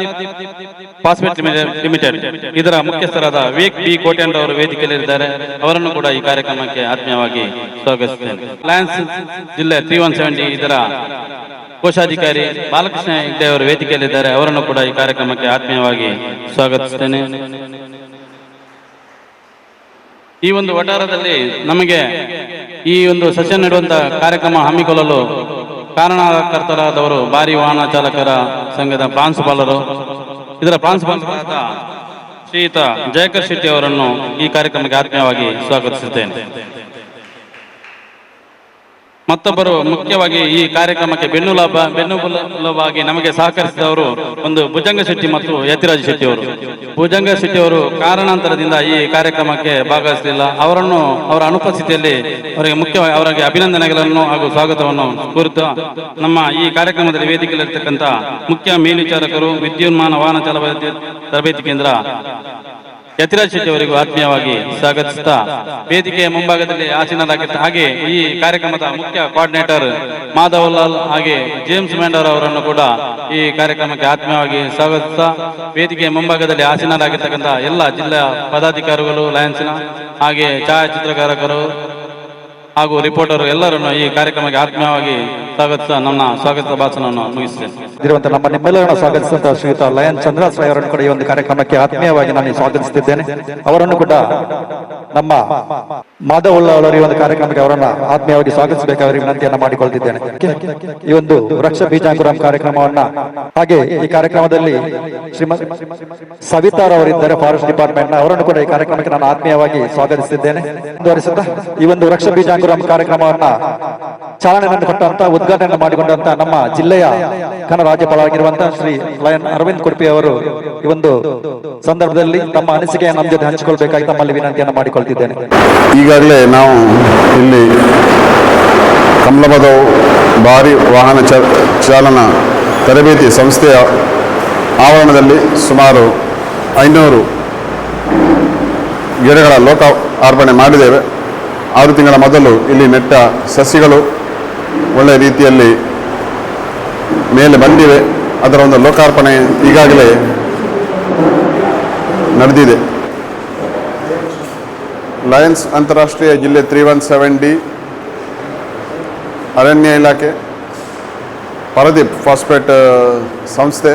ಫಾಸ್ಫೇಟ್ ಲಿಮಿಟೆಡ್ ಇದರ ಮುಖ್ಯಸ್ಥರಾದ ವಿವೇಕ್ ಬಿ ಕೋಟ್ಯಾನ್ ಅವರು ವೇದಿಕೆಯಲ್ಲಿದ್ದಾರೆ, ಅವರನ್ನು ಕೂಡ ಈ ಕಾರ್ಯಕ್ರಮಕ್ಕೆ ಆತ್ಮೀಯವಾಗಿ ಸ್ವಾಗತಿಸುತ್ತೇನೆ. ಲಯನ್ಸ್ ಜಿಲ್ಲೆ 317D ಇದರ ಕೋಶಾಧಿಕಾರಿ ಬಾಲಕೃಷ್ಣ ಹೆಗ್ಡೆ ಅವರು ವೇದಿಕೆಯಲ್ಲಿದ್ದಾರೆ, ಅವರನ್ನು ಕೂಡ ಈ ಕಾರ್ಯಕ್ರಮಕ್ಕೆ ಆತ್ಮೀಯವಾಗಿ ಸ್ವಾಗತಿಸುತ್ತೇನೆ. ಈ ಒಂದು ವಠಾರದಲ್ಲಿ ನಮಗೆ ಈ ಒಂದು ಸಸ್ಯ ನೆಡುವಂತ ಕಾರ್ಯಕ್ರಮ ಹಮ್ಮಿಕೊಳ್ಳಲು ಕಾರಣಕರ್ತರಾದವರು ಭಾರಿ ವಾಹನ ಚಾಲಕರ ಸಂಘದ ಪ್ರಾಂಶುಪಾಲರು. ಇದರ ಪ್ರಾಂಶುಪಾಲರಾದ ಶ್ರೀಯುತ ಜಯಕರ್ ಶೆಟ್ಟಿ ಅವರನ್ನು ಈ ಕಾರ್ಯಕ್ರಮಕ್ಕೆ ಆತ್ಮೀಯವಾಗಿ ಸ್ವಾಗತಿಸುತ್ತೇನೆ. ಮತ್ತೊಬ್ಬರು ಮುಖ್ಯವಾಗಿ ಈ ಕಾರ್ಯಕ್ರಮಕ್ಕೆ ಬೆನ್ನುಲುಬಾಗಿ ನಮಗೆ ಸಹಕರಿಸಿದವರು ಒಂದು ಭುಜಂಗ ಶೆಟ್ಟಿ ಮತ್ತು ಯತಿರಾಜ್ ಶೆಟ್ಟಿ ಅವರು. ಭುಜಂಗ ಶೆಟ್ಟಿ ಅವರು ಕಾರಣಾಂತರದಿಂದ ಈ ಕಾರ್ಯಕ್ರಮಕ್ಕೆ ಭಾಗವಹಿಸಲಿಲ್ಲ. ಅವರ ಅನುಪಸ್ಥಿತಿಯಲ್ಲಿ ಅವರಿಗೆ ಅಭಿನಂದನೆಗಳನ್ನು ಹಾಗೂ ಸ್ವಾಗತವನ್ನು ಕೋರುತ್ತಾ ನಮ್ಮ ಈ ಕಾರ್ಯಕ್ರಮದಲ್ಲಿ ವೇದಿಕೆಯಲ್ಲಿರ್ತಕ್ಕಂಥ ಮುಖ್ಯ ಮೇಲ್ವಿಚಾರಕರು ವಿದ್ಯುನ್ಮಾನ ವಾಹನ ತರಬೇತಿ ಕೇಂದ್ರ ಯತಿರಾಜ್ ಶೆಟ್ಟಿ ಅವರಿಗೂ ಆತ್ಮೀಯವಾಗಿ ಸ್ವಾಗತಿಸುತ್ತಾ ವೇದಿಕೆಯ ಮುಂಭಾಗದಲ್ಲಿ ಆಸೀನರಾಗಿರ್ತಾರೆ. ಹಾಗೆ ಈ ಕಾರ್ಯಕ್ರಮದ ಮುಖ್ಯ ಕೋಆರ್ಡಿನೇಟರ್ ಮಾಧವಲಾಲ್ ಹಾಗೆ ಜೇಮ್ಸ್ ಮ್ಯಾಂಡರ್ ಅವರನ್ನು ಕೂಡ ಈ ಕಾರ್ಯಕ್ರಮಕ್ಕೆ ಆತ್ಮೀಯವಾಗಿ ಸ್ವಾಗತಿಸುತ್ತಾ ವೇದಿಕೆಯ ಮುಂಭಾಗದಲ್ಲಿ ಆಸೀನರಾಗಿರ್ತಕ್ಕಂಥ ಎಲ್ಲ ಜಿಲ್ಲಾ ಪದಾಧಿಕಾರಿಗಳು, ಲಯನ್ಸ್ನ ಹಾಗೆ ಛಾಯಾಚಿತ್ರಕಾರಕರು ಹಾಗೂ ರಿಪೋರ್ಟರ್ ಎಲ್ಲರನ್ನು ಈ ಕಾರ್ಯಕ್ರಮಕ್ಕೆ ಆತ್ಮೀಯವಾಗಿ ಸ್ವಾಗತಿಸುತ್ತಾ ನನ್ನ ಸ್ವಾಗತ ಭಾಷಣವನ್ನು ಮುಗಿಸುತ್ತೇನೆ. ಇರುವಂತಹ ನಮ್ಮ ನಿಮ್ಮೆಲ್ಲರನ್ನು ಸ್ವಾಗತಿಸಿದಂತಹ ಶ್ರೀಯುತ ಲಯನ್ ಚಂದ್ರಾಶ್ರಯ ಅವರನ್ನು ಕೂಡ ಈ ಒಂದು ಕಾರ್ಯಕ್ರಮಕ್ಕೆ ಆತ್ಮೀಯವಾಗಿ ನಾನು ಸ್ವಾಗತಿಸುತ್ತಿದ್ದೇನೆ. ಅವರನ್ನು ಕೂಡ ನಮ್ಮ ಮಾಧವಳ್ಳ ಅವರ ಈ ಒಂದು ಕಾರ್ಯಕ್ರಮಕ್ಕೆ ಅವರನ್ನ ಆತ್ಮೀಯವಾಗಿ ಸ್ವಾಗತಿಸಬೇಕಾಗಿ ವಿನಂತಿಯನ್ನ ಮಾಡಿಕೊಳ್ತಿದ್ದೇನೆ. ಈ ಒಂದು ವೃಕ್ಷ ಬೀಜಾಂಕುರಂ ಕಾರ್ಯಕ್ರಮವನ್ನ ಹಾಗೆ ಈ ಕಾರ್ಯಕ್ರಮದಲ್ಲಿ ಶ್ರೀಮತಿ ಸವಿತಾರ್ ಅವರಿದ್ದಾರೆ ಫಾರೆಸ್ಟ್ ಡಿಪಾರ್ಟ್ಮೆಂಟ್ ನ, ಅವರನ್ನು ಕೂಡ ಈ ಕಾರ್ಯಕ್ರಮಕ್ಕೆ ನಾನು ಆತ್ಮೀಯವಾಗಿ ಸ್ವಾಗತಿಸುತ್ತಿದ್ದೇನೆ. ಮುಂದುವರಿಸುತ್ತಾ ಈ ಒಂದು ವೃಕ್ಷ ಬೀಜಾಂಕುರಂ ಕಾರ್ಯಕ್ರಮವನ್ನ ಚಾಲನೆಯನ್ನು ಕೊಟ್ಟಂತ ಉದ್ಘಾಟನೆ ಮಾಡಿಕೊಂಡಂತ ನಮ್ಮ ಜಿಲ್ಲೆಯ ಕನ್ನಡ ರಾಜ್ಯಪಾಲರಾಗಿರುವಂತಹ ಶ್ರೀ ಲಯನ್ ಅರವಿಂದ್ ಕುರ್ಪಿ ಅವರು ಈ ಒಂದು ಸಂದರ್ಭದಲ್ಲಿ ತಮ್ಮ ಅನಿಸಿಕೆಯನ್ನು ನಮ್ಮ ಜೊತೆ ಹಂಚಿಕೊಳ್ಬೇಕಾಗಿ ತಮ್ಮಲ್ಲಿ ವಿನಂತಿಯನ್ನು ಮಾಡಿಕೊಳ್ತಿದ್ದೇನೆ. ಈಗಾಗಲೇ ನಾವು ಇಲ್ಲಿ ಕಮಲಬದವು ಭಾರಿ ವಾಹನ ಚಾಲನಾ ತರಬೇತಿ ಸಂಸ್ಥೆಯ ಆವರಣದಲ್ಲಿ ಸುಮಾರು 500 ಗಿಡಗಳ ಲೋಕಾರ್ಪಣೆ ಮಾಡಿದ್ದೇವೆ. 6 ತಿಂಗಳ ಮೊದಲು ಇಲ್ಲಿ ನೆಟ್ಟ ಸಸಿಗಳು ಒಳ್ಳೆಯ ರೀತಿಯಲ್ಲಿ ಮೇಲೆ ಬಂದಿವೆ. ಅದರ ಒಂದು ಲೋಕಾರ್ಪಣೆ ಈಗಾಗಲೇ ನಡೆದಿದೆ. ಲಯನ್ಸ್ ಅಂತಾರಾಷ್ಟ್ರೀಯ ಜಿಲ್ಲೆ 317D, ಅರಣ್ಯ ಇಲಾಖೆ, ಪರದೀಪ್ ಫಾಸ್ಫೇಟ್ ಸಂಸ್ಥೆ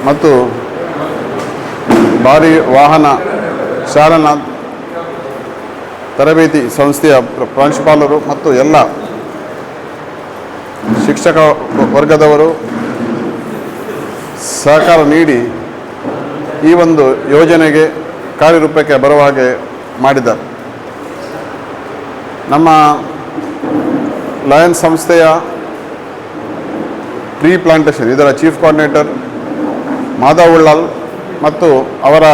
ಮತ್ತು ಭಾರಿ ವಾಹನ ಚಾಲನಾ ತರಬೇತಿ ಸಂಸ್ಥೆಯ ಪ್ರಾಂಶುಪಾಲರು ಮತ್ತು ಎಲ್ಲ ಶಿಕ್ಷಕ ವರ್ಗದವರು ಸಹಕಾರ ನೀಡಿ ಈ ಒಂದು ಯೋಜನೆಗೆ ಕಾರ್ಯರೂಪಕ್ಕೆ ಬರುವ ಹಾಗೆ ಮಾಡಿದ್ದಾರೆ. ನಮ್ಮ ಲಯನ್ಸ್ ಸಂಸ್ಥೆಯ ಟ್ರೀ ಪ್ಲಾಂಟೇಶನ್ ಇದರ ಚೀಫ್ ಕೋಆರ್ಡಿನೇಟರ್ ಮಾಧವಳ್ಳಾಲ್ ಮತ್ತು ಅವರ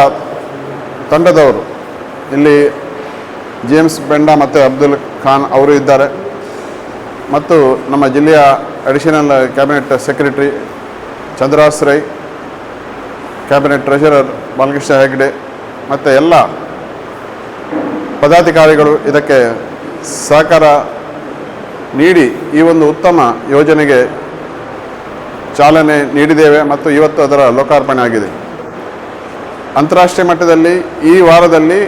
ತಂಡದವರು ಇಲ್ಲಿ ಜೇಮ್ಸ್ ಬೆಂಡ ಮತ್ತು ಅಬ್ದುಲ್ ಖಾನ್ ಅವರು ಇದ್ದಾರೆ. ಮತ್ತು ನಮ್ಮ ಜಿಲ್ಲೆಯ additional cabinet secretary Chandras Rai, cabinet treasurer Balakrishna Hegde ಮತ್ತು ಎಲ್ಲ ಪದಾಧಿಕಾರಿಗಳು ಇದಕ್ಕೆ ಸಹಕಾರ ನೀಡಿ ಈ ಒಂದು ಉತ್ತಮ ಯೋಜನೆಗೆ ಚಾಲನೆ ನೀಡಿದ್ದೇವೆ ಮತ್ತು ಇವತ್ತು ಅದರ ಲೋಕಾರ್ಪಣೆ ಆಗಿದೆ. ಅಂತಾರಾಷ್ಟ್ರೀಯ ಮಟ್ಟದಲ್ಲಿ ಈ ವಾರದಲ್ಲಿ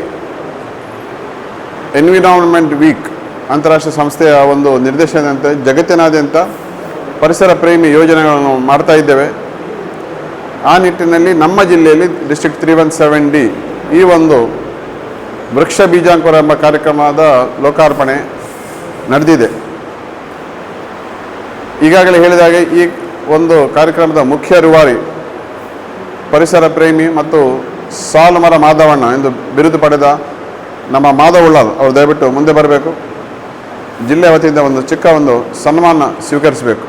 ಎನ್ವಿರಾನ್ಮೆಂಟ್ ವೀಕ್ ಅಂತಾರಾಷ್ಟ್ರೀಯ ಸಂಸ್ಥೆಯ ಒಂದು ನಿರ್ದೇಶನದಂತೆ ಜಗತ್ತಿನಾದ್ಯಂತ ಪರಿಸರ ಪ್ರೇಮಿ ಯೋಜನೆಗಳನ್ನು ಮಾಡ್ತಾ ಇದ್ದೇವೆ. ಆ ನಿಟ್ಟಿನಲ್ಲಿ ನಮ್ಮ ಜಿಲ್ಲೆಯಲ್ಲಿ ಡಿಸ್ಟ್ರಿಕ್ಟ್ 317D ಈ ಒಂದು ವೃಕ್ಷ ಬೀಜಾಂಕುರ ಎಂಬ ಕಾರ್ಯಕ್ರಮದ ಲೋಕಾರ್ಪಣೆ ನಡೆದಿದೆ. ಈಗಾಗಲೇ ಹೇಳಿದ ಹಾಗೆ ಈ ಒಂದು ಕಾರ್ಯಕ್ರಮದ ಮುಖ್ಯ ರೂವಾರಿ ಪರಿಸರ ಪ್ರೇಮಿ ಮತ್ತು ಸಾಲು ಮರ ಮಾಧವಣ್ಣ ಎಂದು ಬಿರುದು ಪಡೆದ ನಮ್ಮ ಮಾಧವಳ್ಳಾಲ್ ಅವರು ದಯವಿಟ್ಟು ಮುಂದೆ ಬರಬೇಕು. ಜಿಲ್ಲೆ ವತಿಯಿಂದ ಒಂದು ಚಿಕ್ಕ ಒಂದು ಸನ್ಮಾನ ಸ್ವೀಕರಿಸಬೇಕು.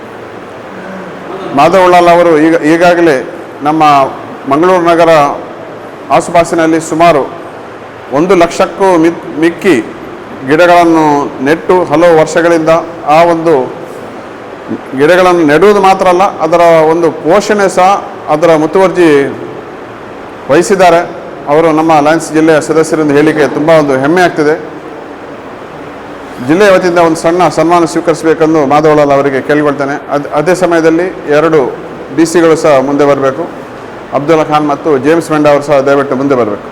ಮಾಧವಳ್ಳಾಲ್ ಅವರು ಈಗಾಗಲೇ ನಮ್ಮ ಮಂಗಳೂರು ನಗರ ಆಸುಪಾಸಿನಲ್ಲಿ ಸುಮಾರು 1 ಲಕ್ಷಕ್ಕೂ ಮಿಕ್ಕಿ ಗಿಡಗಳನ್ನು ನೆಟ್ಟು ಹಲವು ವರ್ಷಗಳಿಂದ ಆ ಒಂದು ಗಿಡಗಳನ್ನು ನೆಡುವುದು ಮಾತ್ರ ಅಲ್ಲ, ಅದರ ಒಂದು ಪೋಷಣೆ ಸಹ ಅದರ ಮುತುವರ್ಜಿ ವಹಿಸಿದ್ದಾರೆ. ಅವರು ನಮ್ಮ ಲಯನ್ಸ್ ಜಿಲ್ಲೆಯ ಸದಸ್ಯರಿಂದ ಹೇಳಿಕೆ ತುಂಬ ಒಂದು ಹೆಮ್ಮೆ ಆಗ್ತಿದೆ. ಜಿಲ್ಲೆಯ ವತಿಯಿಂದ ಒಂದು ಸಣ್ಣ ಸನ್ಮಾನ ಸ್ವೀಕರಿಸಬೇಕೆಂದು ಮಾಧವಲಾಲ್ ಅವರಿಗೆ ಕೇಳಿಕೊಳ್ತೇನೆ. ಅದೇ ಸಮಯದಲ್ಲಿ 2 DC ಸಹ ಮುಂದೆ ಬರಬೇಕು. ಅಬ್ದುಲ್ ಖಾನ್ ಮತ್ತು ಜೇಮ್ಸ್ ಮೆಂಡ ಅವರು ಸಹ ದಯವಿಟ್ಟು ಮುಂದೆ ಬರಬೇಕು.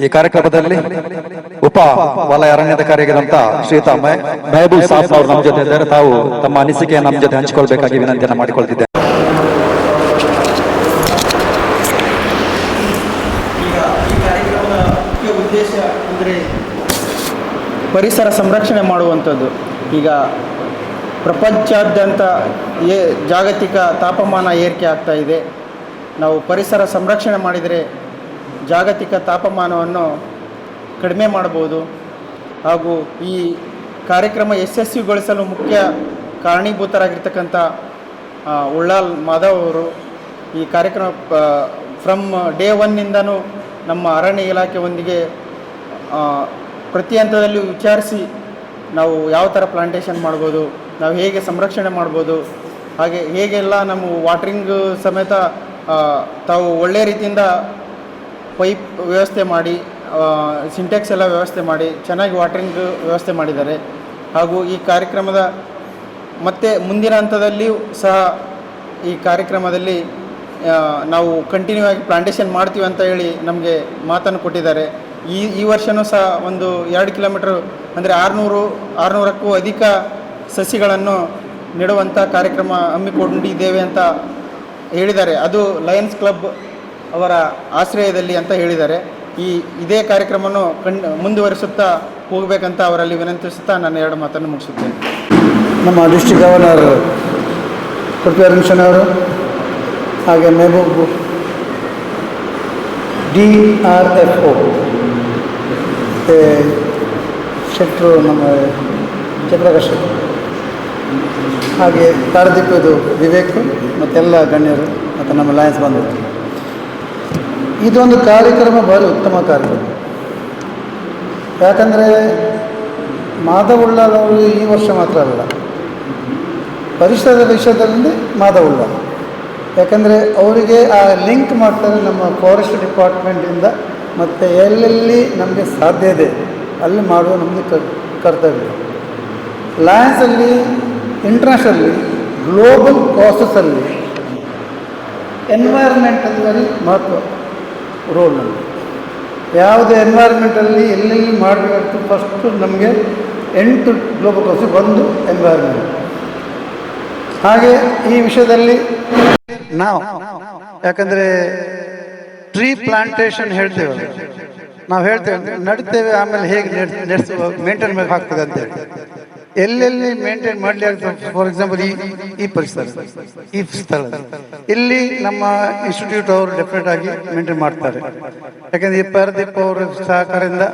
ಈ ಕಾರ್ಯಕ್ರಮದಲ್ಲಿ ಉಪ ವಲಯ ಅರಣ್ಯಾಧಿಕಾರಿಯಾಗಿರುವಂತ ಶ್ರೀಯುತ ಮೆಹಬೂಬ್ ಸಾಬ್ ಅವರು ನಮ್ಮ ಜೊತೆ ಇದ್ದಾರೆ. ತಾವು ತಮ್ಮ ಅನಿಸಿಕೆಯನ್ನು ನಮ್ಮ ಜೊತೆ ಹಂಚಿಕೊಳ್ಬೇಕಾಗಿ ವಿನಂತಿಯನ್ನು ಮಾಡಿಕೊಳ್ತಿದ್ದೇನೆ. ಈಗ ಈ ಕಾರ್ಯಕ್ರಮದ ಮುಖ್ಯ ಉದ್ದೇಶ ಅಂದರೆ ಪರಿಸರ ಸಂರಕ್ಷಣೆ ಮಾಡುವಂಥದ್ದು. ಈಗ ಪ್ರಪಂಚಾದ್ಯಂತ ಜಾಗತಿಕ ತಾಪಮಾನ ಏರಿಕೆ ಆಗ್ತಾ ಇದೆ. ನಾವು ಪರಿಸರ ಸಂರಕ್ಷಣೆ ಮಾಡಿದರೆ ಜಾಗತಿಕ ತಾಪಮಾನವನ್ನು ಕಡಿಮೆ ಮಾಡ್ಬೋದು. ಹಾಗೂ ಈ ಕಾರ್ಯಕ್ರಮ ಯಶಸ್ವಿಗೊಳಿಸಲು ಮುಖ್ಯ ಕಾರಣೀಭೂತರಾಗಿರ್ತಕ್ಕಂಥ ಉಳ್ಳಾಲ್ ಮಾಧವ್ ಅವರು ಈ ಕಾರ್ಯಕ್ರಮ ಫ್ರಮ್ ಡೇ ಒನ್ನಿಂದನೂ ನಮ್ಮ ಅರಣ್ಯ ಇಲಾಖೆಯೊಂದಿಗೆ ಪ್ರತಿ ಹಂತದಲ್ಲಿ ವಿಚಾರಿಸಿ ನಾವು ಯಾವ ಥರ ಪ್ಲಾಂಟೇಷನ್ ಮಾಡ್ಬೋದು, ನಾವು ಹೇಗೆ ಸಂರಕ್ಷಣೆ ಮಾಡ್ಬೋದು, ಹಾಗೆ ಹೇಗೆಲ್ಲ ನಮ್ಮ ವಾಟ್ರಿಂಗ್ ಸಮೇತ ತಾವು ಒಳ್ಳೆಯ ರೀತಿಯಿಂದ ಪೈಪ್ ವ್ಯವಸ್ಥೆ ಮಾಡಿ ಸಿಂಟೆಕ್ಸ್ ಎಲ್ಲ ವ್ಯವಸ್ಥೆ ಮಾಡಿ ಚೆನ್ನಾಗಿ ವಾಟ್ರಿಂಗ್ ವ್ಯವಸ್ಥೆ ಮಾಡಿದ್ದಾರೆ. ಹಾಗೂ ಈ ಕಾರ್ಯಕ್ರಮದ ಮತ್ತೆ ಮುಂದಿನ ಹಂತದಲ್ಲಿಯೂ ಸಹ ಈ ಕಾರ್ಯಕ್ರಮದಲ್ಲಿ ನಾವು ಕಂಟಿನ್ಯೂ ಆಗಿ ಪ್ಲಾಂಟೇಷನ್ ಮಾಡ್ತೀವಿ ಅಂತ ಹೇಳಿ ನಮಗೆ ಮಾತನ್ನು ಕೊಟ್ಟಿದ್ದಾರೆ. ಈ ವರ್ಷವೂ ಸಹ ಒಂದು 2 ಕಿಲೋಮೀಟ್ರ್ ಅಂದರೆ 600ಕ್ಕೂ ಅಧಿಕ ಸಸಿಗಳನ್ನು ನೆಡುವಂಥ ಕಾರ್ಯಕ್ರಮ ಹಮ್ಮಿಕೊಂಡಿದ್ದೇವೆ ಅಂತ ಹೇಳಿದ್ದಾರೆ. ಅದು ಲಯನ್ಸ್ ಕ್ಲಬ್ ಅವರ ಆಶ್ರಯದಲ್ಲಿ ಅಂತ ಹೇಳಿದ್ದಾರೆ. ಇದೇ ಕಾರ್ಯಕ್ರಮವನ್ನು ಮುಂದುವರಿಸುತ್ತಾ ಹೋಗಬೇಕಂತ ಅವರಲ್ಲಿ ವಿನಂತಿಸುತ್ತಾ ನಾನು 2 ಮಾತನ್ನು ಮುಗಿಸುತ್ತೇನೆ. ನಮ್ಮ ಡಿಸ್ಟ್ರಿಕ್ಟ್ ಗವರ್ನರ್ ಪೃಥ್ವಿರಾಜ್ ಅವರು ಹಾಗೆ ಮೆಹಬೂಬ್ DRFO ಮತ್ತು ಶೆಟ್ಟರು ನಮ್ಮ ಜಯಪ್ರಕಾಶ್ ಶೆಟ್ಟರು ಹಾಗೆ ಪಾರದೀಪದು ವಿವೇಕ್ ಮತ್ತೆಲ್ಲ ಗಣ್ಯರು ಮತ್ತು ನಮ್ಮ ಲಯನ್ಸ್ ಬಂಧುಗಳು. ಇದೊಂದು ಕಾರ್ಯಕ್ರಮ ಭಾರಿ ಉತ್ತಮ ಕಾರ್ಯಕ್ರಮ. ಯಾಕಂದರೆ ಮಾಧವ್ ಉಳ್ಳಾಲ್ ಅವರು ಈ ವರ್ಷ ಮಾತ್ರ ಅಲ್ಲ, ಪರಿಸರದ ವಿಷಯದಲ್ಲಿ ಮಾಧವ್ ಉಳ್ಳಾಲ್. ಯಾಕಂದರೆ ಅವರಿಗೆ ಆ ಲಿಂಕ್ ಮಾಡ್ತಾರೆ ನಮ್ಮ ಫಾರೆಸ್ಟ್ ಡಿಪಾರ್ಟ್ಮೆಂಟಿಂದ, ಮತ್ತು ಎಲ್ಲೆಲ್ಲಿ ನಮಗೆ ಸಾಧ್ಯ ಇದೆ ಅಲ್ಲಿ ಮಾಡುವ ನಮ್ಮದು ಕರ್ತವ್ಯ. ಲಯನ್ಸಲ್ಲಿ ಇಂಟರ್ನ್ಯಾಷನಲ್ಲಿ ಗ್ಲೋಬಲ್ ಕಾಸಸಲ್ಲಿ ಎನ್ವೈರ್ಮೆಂಟಲ್ಲಿ ವೆರಿ ಮಹತ್ವ ರೋಲ್ ನಮಗೆ. ಯಾವುದೇ ಎನ್ವೈರ್ಮೆಂಟಲ್ಲಿ ಎಲ್ಲೆಲ್ಲಿ ಮಾಡಬೇಕು ಫಸ್ಟು ನಮಗೆ 8 ಗ್ಲೋಬಲ್ ಕಾಸಸ್, 1 ಎನ್ವೈರ್ಮೆಂಟ್. ಹಾಗೆ ಈ ವಿಷಯದಲ್ಲಿ ನಾವು ಯಾಕಂದರೆ ಟ್ರೀ ಪ್ಲಾಂಟೇಶನ್ ಹೇಳ್ತೇವೆ, ನಾವು ಹೇಳ್ತೇವೆ ನಡ್ತೇವೆ, ಆಮೇಲೆ ಹೇಗೆ ನಡೆಸುವ ಮೇಂಟೈನ್ ಮಾಡಿ ಆಗ್ತದೆ ಅಂತೇಳಿ ಎಲ್ಲೆಲ್ಲಿ ಮೇಂಟೈನ್ ಮಾಡಲಿ ಆಗ್ತದೆ. ಫಾರ್ ಎಕ್ಸಾಂಪಲ್ ಈ ಪರಿಸರ, ಈ ಸ್ಥಳ ಇಲ್ಲಿ ನಮ್ಮ ಇನ್ಸ್ಟಿಟ್ಯೂಟ್ ಅವರು ಡೆಫಿನೆಟ್ ಆಗಿ ಮೇಂಟೈನ್ ಮಾಡ್ತಾರೆ. ಯಾಕಂದರೆ ಈ ಪಾರದೀಪ್ ಅವರ ಸಹಕಾರದಿಂದ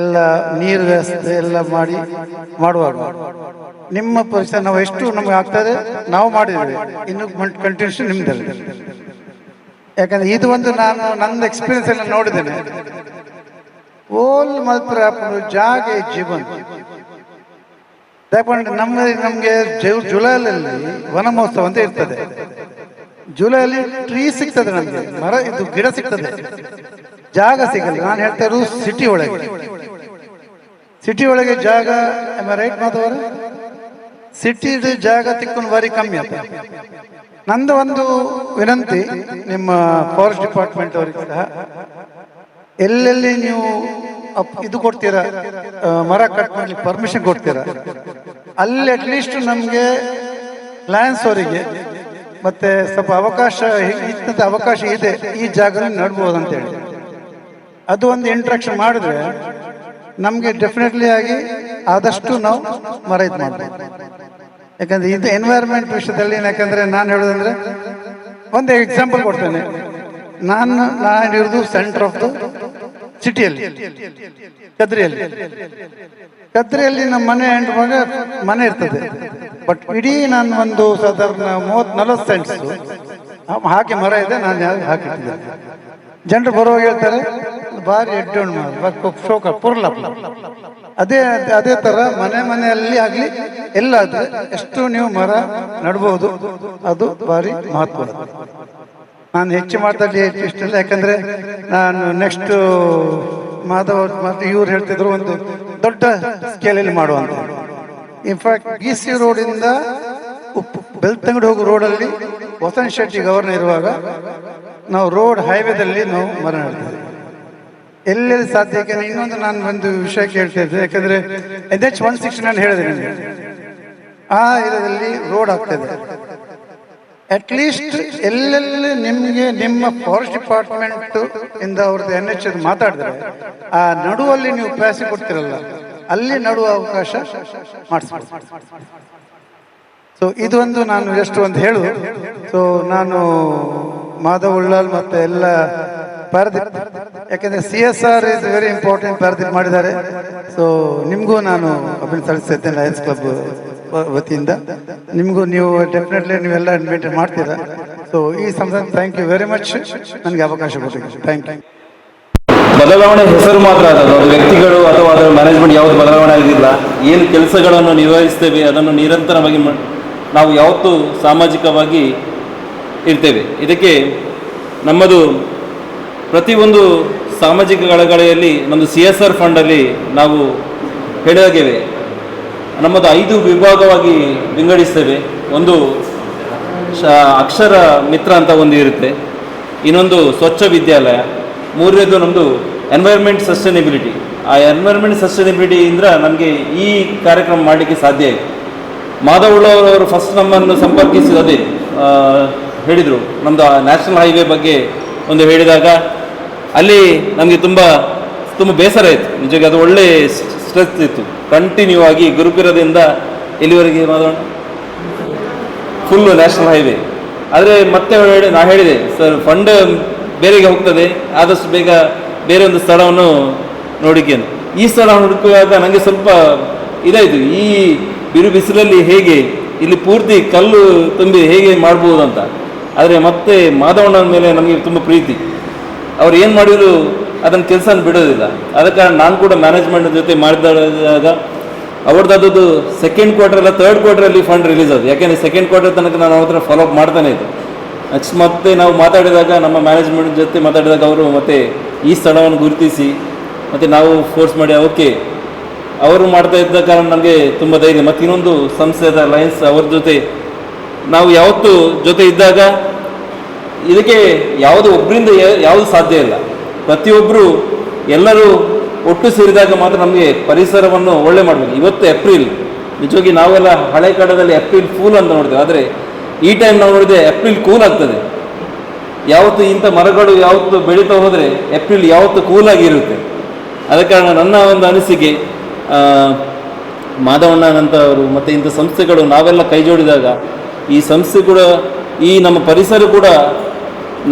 ಎಲ್ಲ ನೀರು ವ್ಯವಸ್ಥೆ ಎಲ್ಲ ಮಾಡುವಾಗ ನಿಮ್ಮ ಪರಿಸರ ನಾವು ಎಷ್ಟು ನಮಗೆ ಆಗ್ತದೆ ನಾವು ಮಾಡಿದ್ದೇವೆ, ಇನ್ನು ಕಂಟಿನ್ಯೂಷನ್ ನಿಮ್ದಲ್ಲಿ. ಯಾಕಂದ್ರೆ ಇದು ಒಂದು ನಾನು ನನ್ನ ಎಕ್ಸ್ಪೀರಿಯನ್ಸ್ ಎಲ್ಲ ನೋಡಿದ್ದೇನೆ. ಓಲ್ ಮಲ್ಪುರ ಜಾಗ ಜೀವನ ಯಾಕಂದ್ರೆ ನಮಗೆ ಜುಲೈಯಲ್ಲಿ ವನ ಮಹೋತ್ಸವ ಅಂತ ಇರ್ತದೆ. ಜುಲೈಯಲ್ಲಿ ಟ್ರೀ ಸಿಗ್ತದೆ, ನಮಗೆ ಮರ ಇದು ಗಿಡ ಸಿಗ್ತದೆ, ಜಾಗ ಸಿಗಲ್ಲ. ನಾನು ಹೇಳ್ತಾ ಇರೋದು ಸಿಟಿ ಒಳಗೆ ಜಾಗ ರೈಟ್ ಮಾತವರ ಸಿಟಿ ಜಾಗ ತಿಕ್ಕೊಂಡು ಬಾರಿ ಕಮ್ಮಿ ಅಂತ. ನಂದು ಒಂದು ವಿನಂತಿ ನಿಮ್ಮ ಫಾರೆಸ್ಟ್ ಡಿಪಾರ್ಟ್ಮೆಂಟ್ ಅವರಿಗೆ ಸಹ, ಎಲ್ಲೆಲ್ಲಿ ನೀವು ಇದು ಕೊಡ್ತೀರಾ, ಮರ ಕಟ್ ಮಾಡ್ಲಿಕ್ಕೆ ಪರ್ಮಿಷನ್ ಕೊಡ್ತೀರಾ, ಅಲ್ಲಿ ಅಟ್ಲೀಸ್ಟ್ ನಮಗೆ ಲಯನ್ಸ್ ಅವರಿಗೆ ಮತ್ತೆ ಸ್ವಲ್ಪ ಅವಕಾಶ ಇದೆ, ಈ ಜಾಗದಲ್ಲಿ ನಡ್ಬೋದು ಅಂತೇಳಿ ಅದು ಒಂದು ಇಂಟ್ರಾಕ್ಷನ್ ಮಾಡಿದ್ರೆ ನಮಗೆ ಡೆಫಿನೆಟ್ಲಿ ಆಗಿ ಆದಷ್ಟು ನಾವು ಮರ ಇದು ಮಾಡ್ಬೋದು. ಯಾಕಂದ್ರೆ ಇದು ಎನ್ವೈರ್ಮೆಂಟ್ ವಿಷಯದಲ್ಲಿ, ಯಾಕಂದ್ರೆ ನಾನು ಹೇಳೋದಂದ್ರೆ ಒಂದು ಎಕ್ಸಾಂಪಲ್ ಕೊಡ್ತೇನೆ. ನಾನಿರೋದು ಸೆಂಟರ್ ಆಫ್ ದ ಸಿಟಿಯಲ್ಲಿ, ಕದ್ರಿಯಲ್ಲಿ ನಮ್ಮ ಮನೆ ಎಂಟುವಾಗ ಮನೆ ಇರ್ತದೆ. ಬಟ್ ಇಡೀ ನಾನು ಒಂದು ಸಾಧಾರಣ 30-40 ಸೆಂಟ್ಸ್ ಹಾಕಿ ಮರ ಇದೆ, ನಾನು ಯಾರು ಹಾಕಿಟ್ಟಿದ್ದೇನೆ. ಜನರು ಬರುವಾಗ ಹೇಳ್ತಾರೆ ಭಾರಿ ಎಡ್ಡೋಣ ಶೋಕ ಪುರ್ಲ. ಅದೇ ತರ ಮನೆಯಲ್ಲಿ ಆಗ್ಲಿ ಎಲ್ಲ ಎಷ್ಟು ನೀವು ಮರ ನಡ್ಬೋದು, ಅದು ಭಾರಿ ಮಹತ್ವ. ನಾನು ಹೆಚ್ಚು ಮಾತಾಡಿ ಇಷ್ಟಲ್ಲ, ಯಾಕಂದ್ರೆ ನಾನು ನೆಕ್ಸ್ಟ್ ಮಾಧವ್ ಮತ್ತೆ ಇವ್ರು ಹೇಳ್ತಿದ್ರು ಒಂದು ದೊಡ್ಡ ಸ್ಕೇಲಲ್ಲಿ ಮಾಡುವಂತ. ಇನ್ಫ್ಯಾಕ್ಟ್ BC ರೋಡಿಂದ ಬೆಳ್ತಂಗಡಿ ಹೋಗೋ ರೋಡಲ್ಲಿ ವಸಂತ್ ಶೆಟ್ಟಿ ಗವರ್ನರ್ ಇರುವಾಗ ನಾವು ರೋಡ್ ಹೈವೇದಲ್ಲಿ ನಾವು ಮರ ನೆಡ್ತೇವೆ. ಎಲ್ಲೆಲ್ಲಿ ಸಾಧ್ಯ. ಯಾಕೆಂದರೆ ಇನ್ನೊಂದು ನಾನು ಒಂದು ವಿಷಯ ಕೇಳ್ತಾ ಇದ್ದೆ, ಯಾಕಂದರೆ NH-160 ನಾನು ಹೇಳಿದೆ ನಿಮಗೆ, ಆ ಏರಿಯಾದಲ್ಲಿ ರೋಡ್ ಆಗ್ತದೆ. ಅಟ್ಲೀಸ್ಟ್ ಎಲ್ಲೆಲ್ಲಿ ನಿಮಗೆ ನಿಮ್ಮ ಫಾರೆಸ್ಟ್ ಡಿಪಾರ್ಟ್ಮೆಂಟ್ ಇಂದ ಅವ್ರದ್ದು NH ಮಾತಾಡಿದ್ರೆ ಆ ನಡುವಲ್ಲಿ ನೀವು ಪ್ಯಾಸಿ ಕೊಡ್ತಿರಲ್ಲ, ಅಲ್ಲಿ ನಡುವ ಅವಕಾಶ ಮಾಡಿಸ್ಬೋದು. ಸೊ ಇದೊಂದು ನಾನು ಎಷ್ಟು ಒಂದು ಹೇಳು. ಸೊ ನಾನು ಮಾಧವ್ ಉಳ್ಳಾಲ್ ಮತ್ತು ಎಲ್ಲ ಪಾರದೀಪ್, ಯಾಕೆಂದರೆ CSR is very important, Paradip ಮಾಡಿದ್ದಾರೆ. ಸೊ ನಿಮಗೂ ನಾನು ಅಭಿನಂದನೆ ಸಲ್ಲಿಸ್ತಿದ್ದೇನೆ ಲಯನ್ಸ್ ಕ್ಲಬ್ ವತಿಯಿಂದ. ನಿಮಗೂ ನೀವು ಡೆಫಿನೆಟ್ಲಿ ನೀವೆಲ್ಲ ಇನ್ವೈಟ್ ಮಾಡ್ತೀರಾ. ಸೊ ಈ ಸಂದರ್ಭ ಥ್ಯಾಂಕ್ ಯು ವೆರಿ ಮಚ್, ನನಗೆ ಅವಕಾಶ ಕೊಟ್ಟಿದ್ದೀವಿ. Thank you. ಬದಲಾವಣೆ ಹೆಸರು ಮಾತ್ರ ಅದಲ್ಲ, ಅದು ವ್ಯಕ್ತಿಗಳು ಅಥವಾ ಅದರ ಮ್ಯಾನೇಜ್ಮೆಂಟ್ ಯಾವುದು ಬದಲಾವಣೆ ಆಗಿಲ್ಲ. ಏನು ಕೆಲಸಗಳನ್ನು ನಿರ್ವಹಿಸ್ತೇವೆ ಅದನ್ನು ನಿರಂತರವಾಗಿ ನಾವು ಯಾವತ್ತೂ ಸಾಮಾಜಿಕವಾಗಿ ಇರ್ತೇವೆ. ಇದಕ್ಕೆ ನಮ್ಮದು ಪ್ರತಿಯೊಂದು ಸಾಮಾಜಿಕ ಕಳಕಳಿಯಲ್ಲಿ ನಮ್ಮದು CSR ಫಂಡಲ್ಲಿ ನಾವು ಹೇಳಿದಾಗೆ ನಮ್ಮದು 5 ವಿಭಾಗವಾಗಿ ವಿಂಗಡಿಸ್ತೇವೆ. ಒಂದು ಅಕ್ಷರ ಮಿತ್ರ ಅಂತ ಒಂದು ಇರುತ್ತೆ, ಇನ್ನೊಂದು ಸ್ವಚ್ಛ ವಿದ್ಯಾಲಯ, ಮೂರನೇದು ನಮ್ಮದು ಎನ್ವೈರ್ಮೆಂಟ್ ಸಸ್ಟೈನಬಿಲಿಟಿ. ಆ ಎನ್ವೈರ್ಮೆಂಟ್ ಸಸ್ಟೈನಬಿಲಿಟಿಯಿಂದ ನಮಗೆ ಈ ಕಾರ್ಯಕ್ರಮ ಮಾಡಲಿಕ್ಕೆ ಸಾಧ್ಯ ಆಯಿತು. ಮಾಧವಳ್ಳವರು ಫಸ್ಟ್ ನಮ್ಮನ್ನು ಸಂಪರ್ಕಿಸಿದೆ, ಹೇಳಿದರು ನಮ್ಮದು ನ್ಯಾಷನಲ್ ಹೈವೇ ಬಗ್ಗೆ ಒಂದು ಹೇಳಿದಾಗ ಅಲ್ಲಿ ನಮಗೆ ತುಂಬ ಬೇಸರ ಆಯಿತು. ನಿಜವಾಗಿ ಅದು ಒಳ್ಳೆ ಸ್ಟ್ರೆಸ್ ಇತ್ತು. ಕಂಟಿನ್ಯೂ ಆಗಿ ಗುರುಪುರದಿಂದ ಎಲ್ಲಿವರೆಗೆ ಮಾತಾಡೋಣ, ಫುಲ್ಲು ನ್ಯಾಷನಲ್ ಹೈವೇ. ಆದರೆ ಮತ್ತೆ ನಾ ಹೇಳಿದೆ, ಸರ್ ಫಂಡ್ ಬೇರೆಗೆ ಹೋಗ್ತದೆ, ಆದಷ್ಟು ಬೇಗ ಬೇರೆ ಒಂದು ಸ್ಥಳವನ್ನು ನೋಡಿಕೇನು. ಈ ಸ್ಥಳ ಹುಡುಕುವಾಗ ನನಗೆ ಸ್ವಲ್ಪ ಇದಾಯಿತು, ಈ ಬಿರು ಬಿಸಿಲಲ್ಲಿ ಹೇಗೆ ಇಲ್ಲಿ ಪೂರ್ತಿ ಕಲ್ಲು ತುಂಬಿ ಹೇಗೆ ಮಾಡ್ಬೋದು ಅಂತ. ಆದರೆ ಮತ್ತೆ ಮಾಧವಣ್ಣನ ಮೇಲೆ ನಮಗೆ ತುಂಬ ಪ್ರೀತಿ. ಅವ್ರು ಏನು ಮಾಡಿದ್ರು ಅದನ್ನು ಕೆಲಸ ಬಿಡೋದಿಲ್ಲ. ಆದ ಕಾರಣ ನಾನು ಕೂಡ ಮ್ಯಾನೇಜ್ಮೆಂಟ್ ಜೊತೆ ಮಾಡಿದಾಗ ಅವ್ರದ್ದು ಸೆಕೆಂಡ್ ಕ್ವಾರ್ಟರ್ ಅಲ್ಲ ಥರ್ಡ್ ಕ್ವಾರ್ಟರಲ್ಲಿ ಫಂಡ್ ರಿಲೀಸ್ ಆಗೋದು. ಯಾಕೆಂದರೆ ಸೆಕೆಂಡ್ ಕ್ವಾರ್ಟರ್ ತನಕ ನಾನು ಅವ್ರ ಹತ್ರ ಫಾಲೋ ಅಪ್ ಮಾಡ್ತಾನೆ ಇದ್ದೆ. ನೆಕ್ಸ್ಟ್ ಮತ್ತೆ ನಾವು ಮಾತಾಡಿದಾಗ, ನಮ್ಮ ಮ್ಯಾನೇಜ್ಮೆಂಟ್ ಜೊತೆ ಮಾತಾಡಿದಾಗ ಅವರು ಮತ್ತೆ ಈ ಸ್ಥಳವನ್ನು ಗುರುತಿಸಿ ಮತ್ತು ನಾವು ಫೋರ್ಸ್ ಮಾಡಿ ಓಕೆ ಅವರು ಮಾಡ್ತಾ ಇದ್ದ ಕಾರಣ ನಮಗೆ ತುಂಬ ಧೈರ್ಯ. ಮತ್ತು ಇನ್ನೊಂದು ಸಂಸ್ಥೆಯಾದ ಲಯನ್ಸ್ ಅವ್ರ ಜೊತೆ ನಾವು ಯಾವತ್ತೂ ಜೊತೆ ಇದ್ದಾಗ ಇದಕ್ಕೆ ಯಾವುದು ಒಬ್ಬರಿಂದ ಯಾವುದು ಸಾಧ್ಯ ಇಲ್ಲ. ಪ್ರತಿಯೊಬ್ಬರು ಎಲ್ಲರೂ ಒಟ್ಟು ಸೇರಿದಾಗ ಮಾತ್ರ ನಮಗೆ ಪರಿಸರವನ್ನು ಒಳ್ಳೆ ಮಾಡಬೇಕು. ಇವತ್ತು ಏಪ್ರಿಲ್, ನಿಜವಾಗಿ ನಾವೆಲ್ಲ ಹಳೆ ಕಾಲದಲ್ಲಿ ಏಪ್ರಿಲ್ ಫೂಲ್ ಅಂತ ನೋಡ್ತೇವೆ, ಆದರೆ ಈ ಟೈಮ್ ನಾವು ನೋಡಿದ್ರೆ ಏಪ್ರಿಲ್ ಕೂಲ್ ಆಗ್ತದೆ. ಯಾವತ್ತು ಇಂಥ ಮರಗಳು ಯಾವತ್ತು ಬೆಳೀತಾ ಹೋದರೆ ಏಪ್ರಿಲ್ ಯಾವತ್ತು ಕೂಲಾಗಿರುತ್ತೆ. ಅದ ಕಾರಣ ನನ್ನ ಒಂದು ಅನಿಸಿಕೆ, ಮಾಧವಣ್ಣನಂಥವರು ಮತ್ತು ಇಂಥ ಸಂಸ್ಥೆಗಳು ನಾವೆಲ್ಲ ಕೈ ಜೋಡಿದಾಗ ಈ ಸಂಸ್ಥೆ ಕೂಡ, ಈ ನಮ್ಮ ಪರಿಸರ ಕೂಡ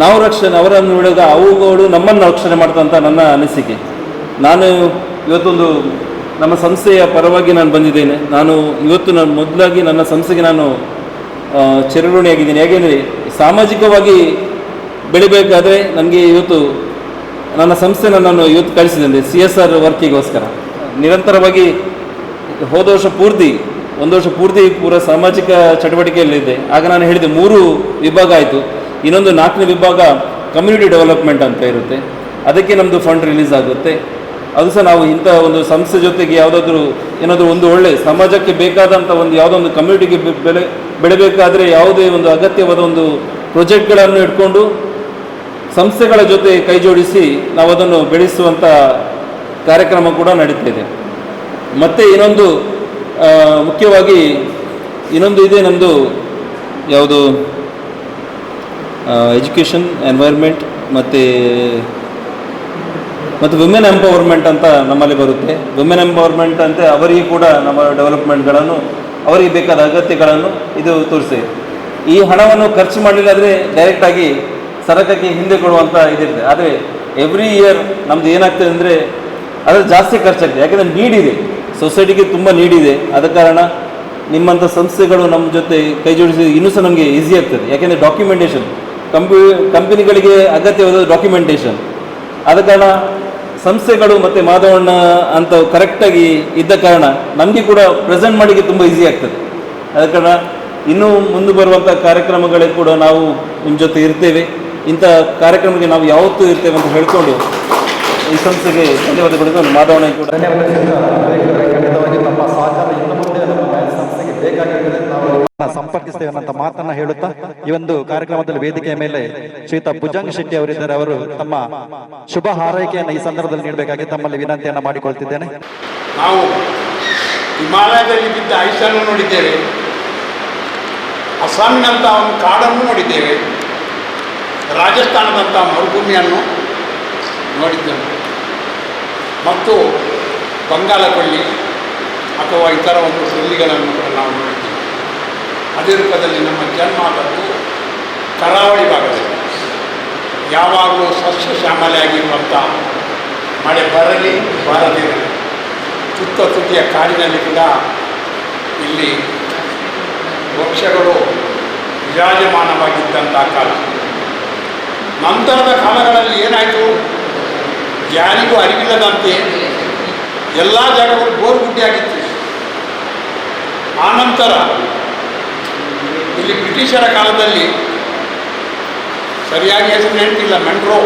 ನಾವು ರಕ್ಷಣೆ, ಅವರನ್ನು ನೋಡಿದಾಗ ಅವುಗಳು ನಮ್ಮನ್ನು ರಕ್ಷಣೆ ಮಾಡ್ತಂತ ನನ್ನ ಅನಿಸಿಕೆ. ನಾನು ಇವತ್ತೊಂದು ನಮ್ಮ ಸಂಸ್ಥೆಯ ಪರವಾಗಿ ನಾನು ಬಂದಿದ್ದೇನೆ. ನಾನು ಇವತ್ತು ಮೊದಲಾಗಿ ನನ್ನ ಸಂಸ್ಥೆಗೆ ನಾನು ಚಿರಋಣಿಯಾಗಿದ್ದೀನಿ. ಯಾಕೆಂದರೆ ಸಾಮಾಜಿಕವಾಗಿ ಬೆಳಿಬೇಕಾದ್ರೆ ನನಗೆ ಇವತ್ತು ನನ್ನ ಸಂಸ್ಥೆ ನನ್ನನ್ನು ಇವತ್ತು ಕಳಿಸಿದೆ CSR ವರ್ಕಿಗೋಸ್ಕರ. ನಿರಂತರವಾಗಿ ಹೋದ ವರ್ಷ ಪೂರ್ತಿ, ಒಂದು ವರ್ಷ ಪೂರ್ತಿ ಪೂರ ಸಾಮಾಜಿಕ ಚಟುವಟಿಕೆಯಲ್ಲಿದ್ದೆ. ಆಗ ನಾನು ಹೇಳಿದೆ 3 ವಿಭಾಗ ಆಯಿತು. ಇನ್ನೊಂದು 4ನೇ ವಿಭಾಗ ಕಮ್ಯುನಿಟಿ ಡೆವಲಪ್ಮೆಂಟ್ ಅಂತ ಇರುತ್ತೆ, ಅದಕ್ಕೆ ನಮ್ಮದು ಫಂಡ್ ರಿಲೀಸ್ ಆಗುತ್ತೆ. ಅದು ಸಹ ನಾವು ಇಂಥ ಒಂದು ಸಂಸ್ಥೆ ಜೊತೆಗೆ ಯಾವುದಾದ್ರೂ ಏನಾದರೂ ಒಂದು ಒಳ್ಳೆ ಸಮಾಜಕ್ಕೆ ಬೇಕಾದಂಥ ಒಂದು ಯಾವುದೋ ಒಂದು ಕಮ್ಯುನಿಟಿಗೆ ಬೆಳೆಬೇಕಾದ್ರೆ ಯಾವುದೇ ಒಂದು ಅಗತ್ಯವಾದ ಒಂದು ಪ್ರಾಜೆಕ್ಟ್ಗಳನ್ನು ಇಟ್ಕೊಂಡು ಸಂಸ್ಥೆಗಳ ಜೊತೆ ಕೈ ಜೋಡಿಸಿ ನಾವು ಅದನ್ನು ಬೆಳೆಸುವಂಥ ಕಾರ್ಯಕ್ರಮ ಕೂಡ ನಡೀತಿದೆ. ಮತ್ತು ಇನ್ನೊಂದು ಮುಖ್ಯವಾಗಿ ಇನ್ನೊಂದು ಇದೆ ನಮ್ಮದು, ಯಾವುದು ಎಜುಕೇಷನ್, ಎನ್ವೈರ್ಮೆಂಟ್ ಮತ್ತು ವುಮೆನ್ ಎಂಪವರ್ಮೆಂಟ್ ಅಂತ ನಮ್ಮಲ್ಲಿ ಬರುತ್ತೆ. ವುಮೆನ್ ಎಂಪವರ್ಮೆಂಟ್ ಅಂತ ಅವರಿಗೆ ಕೂಡ ನಮ್ಮ ಡೆವಲಪ್ಮೆಂಟ್ಗಳನ್ನು, ಅವರಿಗೆ ಬೇಕಾದ ಅಗತ್ಯಗಳನ್ನು ಇದು ತೋರಿಸಿ. ಈ ಹಣವನ್ನು ಖರ್ಚು ಮಾಡಲಿಲ್ಲ ಆದರೆ ಡೈರೆಕ್ಟಾಗಿ ಸರಕಕ್ಕೆ ಹಿಂದೆ ಕೊಡುವಂಥ ಇದಿರುತ್ತೆ. ಆದರೆ ಎವ್ರಿ ಇಯರ್ ನಮ್ಮದು ಏನಾಗ್ತದೆ ಅಂದರೆ ಅದರ ಜಾಸ್ತಿ ಖರ್ಚಾಗ್ತದೆ. ಯಾಕೆಂದರೆ ನೀಡಿದೆ, ಸೊಸೈಟಿಗೆ ತುಂಬ ನೀಡಿದೆ. ಆದ ಕಾರಣ ನಿಮ್ಮಂಥ ಸಂಸ್ಥೆಗಳು ನಮ್ಮ ಜೊತೆ ಕೈ ಜೋಡಿಸಿ ಇನ್ನೂ ಸಹ ನಮಗೆ ಈಸಿ ಆಗ್ತದೆ. ಯಾಕೆಂದರೆ ಡಾಕ್ಯುಮೆಂಟೇಷನ್, ಕಂಪನಿಗಳಿಗೆ ಅಗತ್ಯವಾದ ಡಾಕ್ಯುಮೆಂಟೇಷನ್. ಆದ ಕಾರಣ ಸಂಸ್ಥೆಗಳು ಮತ್ತು ಮಾಧವಣ್ಣ ಅಂತ ಕರೆಕ್ಟಾಗಿ ಇದ್ದ ಕಾರಣ ನಮಗೆ ಕೂಡ ಪ್ರೆಸೆಂಟ್ ಮಾಡಲಿಕ್ಕೆ ತುಂಬ ಈಸಿ ಆಗ್ತದೆ. ಆದ ಕಾರಣ ಇನ್ನೂ ಮುಂದೆ ಬರುವಂಥ ಕಾರ್ಯಕ್ರಮಗಳಿಗೆ ಕೂಡ ನಾವು ನಿಮ್ಮ ಜೊತೆ ಇರ್ತೇವೆ. ಇಂಥ ಕಾರ್ಯಕ್ರಮಕ್ಕೆ ನಾವು ಯಾವತ್ತೂ ಇರ್ತೇವೆ ಅಂತ ಹೇಳ್ಕೊಂಡು ಈ ಸಂಸ್ಥೆಗೆ ಧನ್ಯವಾದಗಳು. ಮಾಧವಣ್ಣ ಕೂಡ ಖಂಡಿತವಾಗಿ ನಮ್ಮ ಸಹಕಾರ ಇನ್ನು ಮುಂದೆ ನಮ್ಮ ಸಂಸ್ಥೆಗೆ ಬೇಕಾಗಿರುತ್ತದೆ. ನಾವು ಸಂಪರ್ಕಿಸ್ತೇವೆ ಅನ್ನೋ ಮಾತನ್ನ ಹೇಳುತ್ತಾ ಈ ಒಂದು ಕಾರ್ಯಕ್ರಮದಲ್ಲಿ ವೇದಿಕೆಯ ಮೇಲೆ ಶ್ರೀಯುತ ಭುಜಂಗ್ ಶೆಟ್ಟಿ ಅವರಿದ್ದಾರೆ. ಅವರು ತಮ್ಮ ಶುಭ ಹಾರೈಕೆಯನ್ನು ಈ ಸಂದರ್ಭದಲ್ಲಿ ನೀಡಬೇಕಾಗಿ ತಮ್ಮಲ್ಲಿ ವಿನಂತಿಯನ್ನು ಮಾಡಿಕೊಳ್ತಿದ್ದೇನೆ. ನಾವು ಹಿಮಾಲಯದಲ್ಲಿ ಬಿದ್ದ ಐಸನ್ನು ನೋಡಿದ್ದೇವೆ, ಅಸ್ಸಾಮಿನಂಥ ಒಂದು ಕಾಡನ್ನು ನೋಡಿದ್ದೇವೆ, ರಾಜಸ್ಥಾನದಂಥ ಮರುಭೂಮಿಯನ್ನು ನೋಡಿದ್ದೇವೆ ಮತ್ತು ಬಂಗಾಳಕೊಲ್ಲಿ ಅಥವಾ ಇತರ ಒಂದು ಶೈಲಿಗಳನ್ನು ಕೂಡ ನಾವು ನೋಡಿದ್ದೇವೆ. ಅದೇ ರೂಪದಲ್ಲಿ ನಮ್ಮ ಜನ್ಮ ಆದದ್ದು ಕರಾವಳಿ ಭಾಗದಲ್ಲಿ ಯಾವಾಗಲೂ ಸಸ್ಯ ಶ್ಯಾಮಲೆಯಾಗಿರುವಂಥ ಮಳೆ ಬರಲಿ ಬಾರದಿರಲಿ ತುತ್ತ ತುದಿಯ ಕಾಡಿನಲ್ಲಿ ಕೂಡ ಇಲ್ಲಿ ವೃಕ್ಷಗಳು ವಿರಾಜಮಾನವಾಗಿದ್ದಂಥ ಕಾಲ. ನಂತರದ ಕಾಲಗಳಲ್ಲಿ ಏನಾಯಿತು, ಯಾರಿಗೂ ಅರಿವಿಲ್ಲದಂತೆ ಎಲ್ಲ ಜಾಗಗಳು ಬೋರ್ಗುಡ್ಡೆಯಾಗಿತ್ತು. ಆನಂತರ ಇಲ್ಲಿ ಬ್ರಿಟಿಷರ ಕಾಲದಲ್ಲಿ ಸರಿಯಾಗಿ ಹೆಸರು ನೆನಪಿಲ್ಲ, ಮೆಂಡ್ರೋ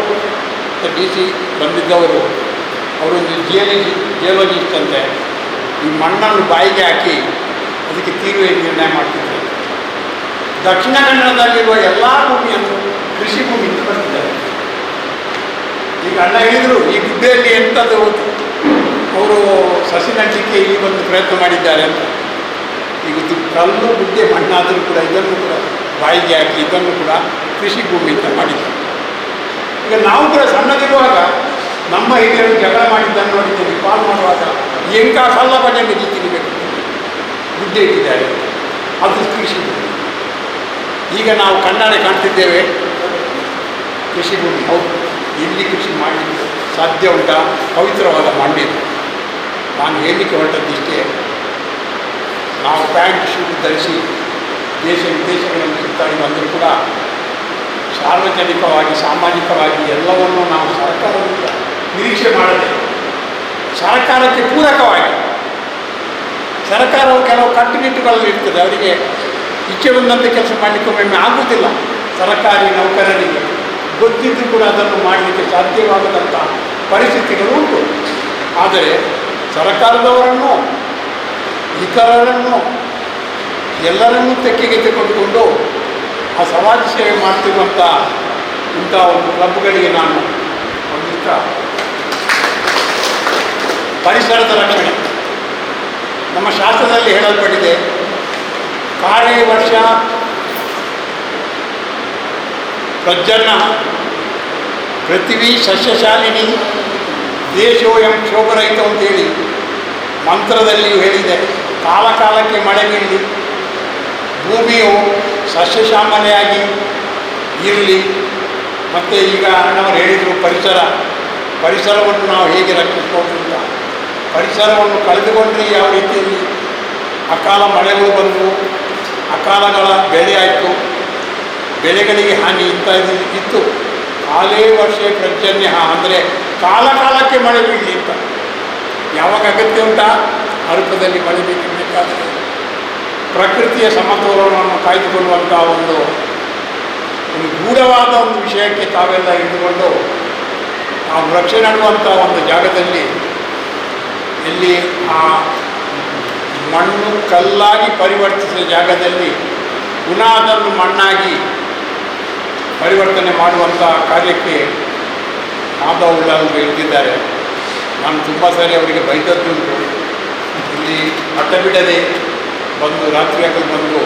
ಡಿ ಸಿ ಬಂದಿದ್ದವರು, ಅವರೊಂದು ಜಿಯಾಲಜಿಸ್ಟ್ ಅಂತೆ, ಈ ಮಣ್ಣನ್ನು ಬಾಯಿಗೆ ಹಾಕಿ ಅದಕ್ಕೆ ತೀರ್ವೆ ನಿರ್ಣಯ ಮಾಡ್ತಿದ್ದಾರೆ. ದಕ್ಷಿಣ ಕನ್ನಡದಲ್ಲಿರುವ ಎಲ್ಲ ಭೂಮಿಯನ್ನು ಕೃಷಿ ಭೂಮಿ ಅಂತ ಬರ್ತಿದ್ದಾರೆ. ಈಗ ಅಣ್ಣ ಹೇಳಿದರು ಈ ಗುಡ್ಡೆಯಲ್ಲಿ ಎಂಥದ್ದು ಅವರು ಸಸಿ ನೆಡಲಿಕ್ಕೆ ಈ ಒಂದು ಪ್ರಯತ್ನ ಮಾಡಿದ್ದಾರೆ ಅಂತ. ಈಗ ಕಲ್ಲು ಗುಡ್ಡೆ ಮಣ್ಣಾದರೂ ಕೂಡ ಇದನ್ನು ಕೂಡ ಬಾಯಿಗೆ ಹಾಕಿ ಇದನ್ನು ಕೂಡ ಕೃಷಿ ಭೂಮಿ ಅಂತ ಮಾಡಿದ್ದಾರೆ. ಈಗ ನಾವು ಕೂಡ ಸಣ್ಣದಿರುವಾಗ ನಮ್ಮ ಹಿರಿಯರು ಜಗಳ ಮಾಡಿದ್ದನ್ನು ನೋಡಿದ್ದೇವೆ. ಪಾಲ್ ಮಾಡುವಾಗ ಎಂಕ ಕಲ್ಲ ಬಡ್ಡೆಯನ್ನು ತಿನ್ನಬೇಕು ಗುಡ್ಡೆ ಇಟ್ಟಿದ್ದಾರೆ, ಅದು ಕೃಷಿ ಭೂಮಿ. ಈಗ ನಾವು ಕಣ್ಣಾರೆ ಕಾಣ್ತಿದ್ದೇವೆ ಕೃಷಿ ಭೂಮಿ. ಹೌದು, ಇಲ್ಲಿ ಕೃಷಿ ಮಾಡಲಿಕ್ಕೆ ಸಾಧ್ಯ ಉಂಟಾ? ಪವಿತ್ರವಾದ ಮಣ್ಣಿದೆ. ನಾನು ಹೇಳಲಿಕ್ಕೆ ಹೊರಟದ್ದಿಷ್ಟೇ, ನಾವು ಪ್ಯಾಂಟ್ ಶೂಟ್ ಧರಿಸಿ ದೇಶ ವಿದೇಶಗಳನ್ನು ಸುತ್ತಾಡಿ ಬಂದರೂ ಕೂಡ ಸಾರ್ವಜನಿಕವಾಗಿ ಸಾಮಾಜಿಕವಾಗಿ ಎಲ್ಲವನ್ನೂ ನಾವು ಸರ್ಕಾರದಿಂದ ನಿರೀಕ್ಷೆ ಮಾಡದೆ ಸರ್ಕಾರಕ್ಕೆ ಪೂರಕವಾಗಿ ಸರ್ಕಾರವು ಕೆಲವು ಕಟ್ಟುನಿಟ್ಟುಗಳಲ್ಲಿ ಇರ್ತದೆ. ಅವರಿಗೆ ಇಚ್ಛೆ ಬಂದಂತೆ ಕೆಲಸ ಮಾಡಲಿಕ್ಕೆ ಒಮ್ಮೆ ಆಗುವುದಿಲ್ಲ. ಸರ್ಕಾರಿ ನೌಕರರಿಗೆ ಗೊತ್ತಿದ್ದು ಕೂಡ ಅದನ್ನು ಮಾಡಲಿಕ್ಕೆ ಸಾಧ್ಯವಾಗದಂಥ ಪರಿಸ್ಥಿತಿಗಳು ಉಂಟು. ಆದರೆ ಸರ್ಕಾರದವರನ್ನು ಇತರರನ್ನು ಎಲ್ಲರನ್ನೂ ತೆಕ್ಕೆಗೆ ತೆಗೆದುಕೊಂಡು ಆ ಸಮಾಜ ಸೇವೆ ಮಾಡ್ತಿರುವಂಥ ಇಂಥ ಒಂದು ಕ್ಲಬ್ಗಳಿಗೆ ನಾನು ಒಂದಿಷ್ಟ ಪರಿಸರದ ರಕ್ಷಣೆ ನಮ್ಮ ಶಾಸ್ತ್ರದಲ್ಲಿ ಹೇಳಲ್ಪಟ್ಟಿದೆ. ಕಾರ್ಯ ವರ್ಷ ಪ್ರಜ್ಜನ್ನ ಪೃಥ್ವಿ ಸಸ್ಯಶಾಲಿನಿ ದೇಶೋಯಂ ಕ್ಷೋಭರಹಿತ ಅಂತೇಳಿ ಮಂತ್ರದಲ್ಲಿಯೂ ಹೇಳಿದೆ. ಕಾಲ ಕಾಲಕ್ಕೆ ಮಳೆ ಬೀಳಲಿ, ಭೂಮಿಯು ಸಸ್ಯಶ್ಯಾಮಲೆಯಾಗಿ ಇರಲಿ. ಮತ್ತು ಈಗ ಅಣ್ಣವರು ಹೇಳಿದರು ಪರಿಸರವನ್ನು ನಾವು ಹೇಗೆ ರಕ್ಷಿಸ್ಬೋದು ಅಂತ. ಪರಿಸರವನ್ನು ಕಳೆದುಕೊಂಡ್ರೆ ಯಾವ ರೀತಿಯಲ್ಲಿ ಅಕಾಲ ಮಳೆಗಳು ಬಂದವು, ಅಕಾಲಗಳ ಬೆಳೆ ಆಯಿತು, ಬೆಳೆಗಳಿಗೆ ಹಾನಿ ಇಂಥದ್ದು ಇತ್ತು. ಕಾಲೇ ವರ್ಷ ಪ್ರಜನ್ಯ ಅಂದರೆ ಕಾಲ ಕಾಲಕ್ಕೆ ಮಳೆ ಬೀಳಲಿ ಅಂತ. ಯಾವಾಗ ಅಗತ್ಯ ಉಂಟಾ ಅಲ್ಪದಲ್ಲಿ ಮಳೆ ಬೇಕಾದರೆ ಪ್ರಕೃತಿಯ ಸಮತೋಲನವನ್ನು ಕಾಯ್ದುಕೊಳ್ಳುವಂಥ ಒಂದು ಗೂಢವಾದ ಒಂದು ವಿಷಯಕ್ಕೆ ತಾವೆಲ್ಲ ಹಿಡಿದುಕೊಂಡು ಆ ವೃಕ್ಷ ನೆಡುವಂಥ ಒಂದು ಜಾಗದಲ್ಲಿ ಇಲ್ಲಿ ಆ ಮಣ್ಣು ಕಲ್ಲಾಗಿ ಪರಿವರ್ತಿಸಿದ ಜಾಗದಲ್ಲಿ ಪುನಃ ಅದನ್ನು ಮಣ್ಣಾಗಿ ಪರಿವರ್ತನೆ ಮಾಡುವಂಥ ಕಾರ್ಯಕ್ಕೆ ಮಾಧವಳ್ಳರು ಇಳಿದಿದ್ದಾರೆ. ನಾನು ತುಂಬ ಸಾರಿ ಅವರಿಗೆ ಬೈದದ್ದುಂಟು. ಇಲ್ಲಿ ಹಠ ಬಿಡದೆ ಬಂದು ರಾತ್ರಿಯಾಗಲು ಬಂದು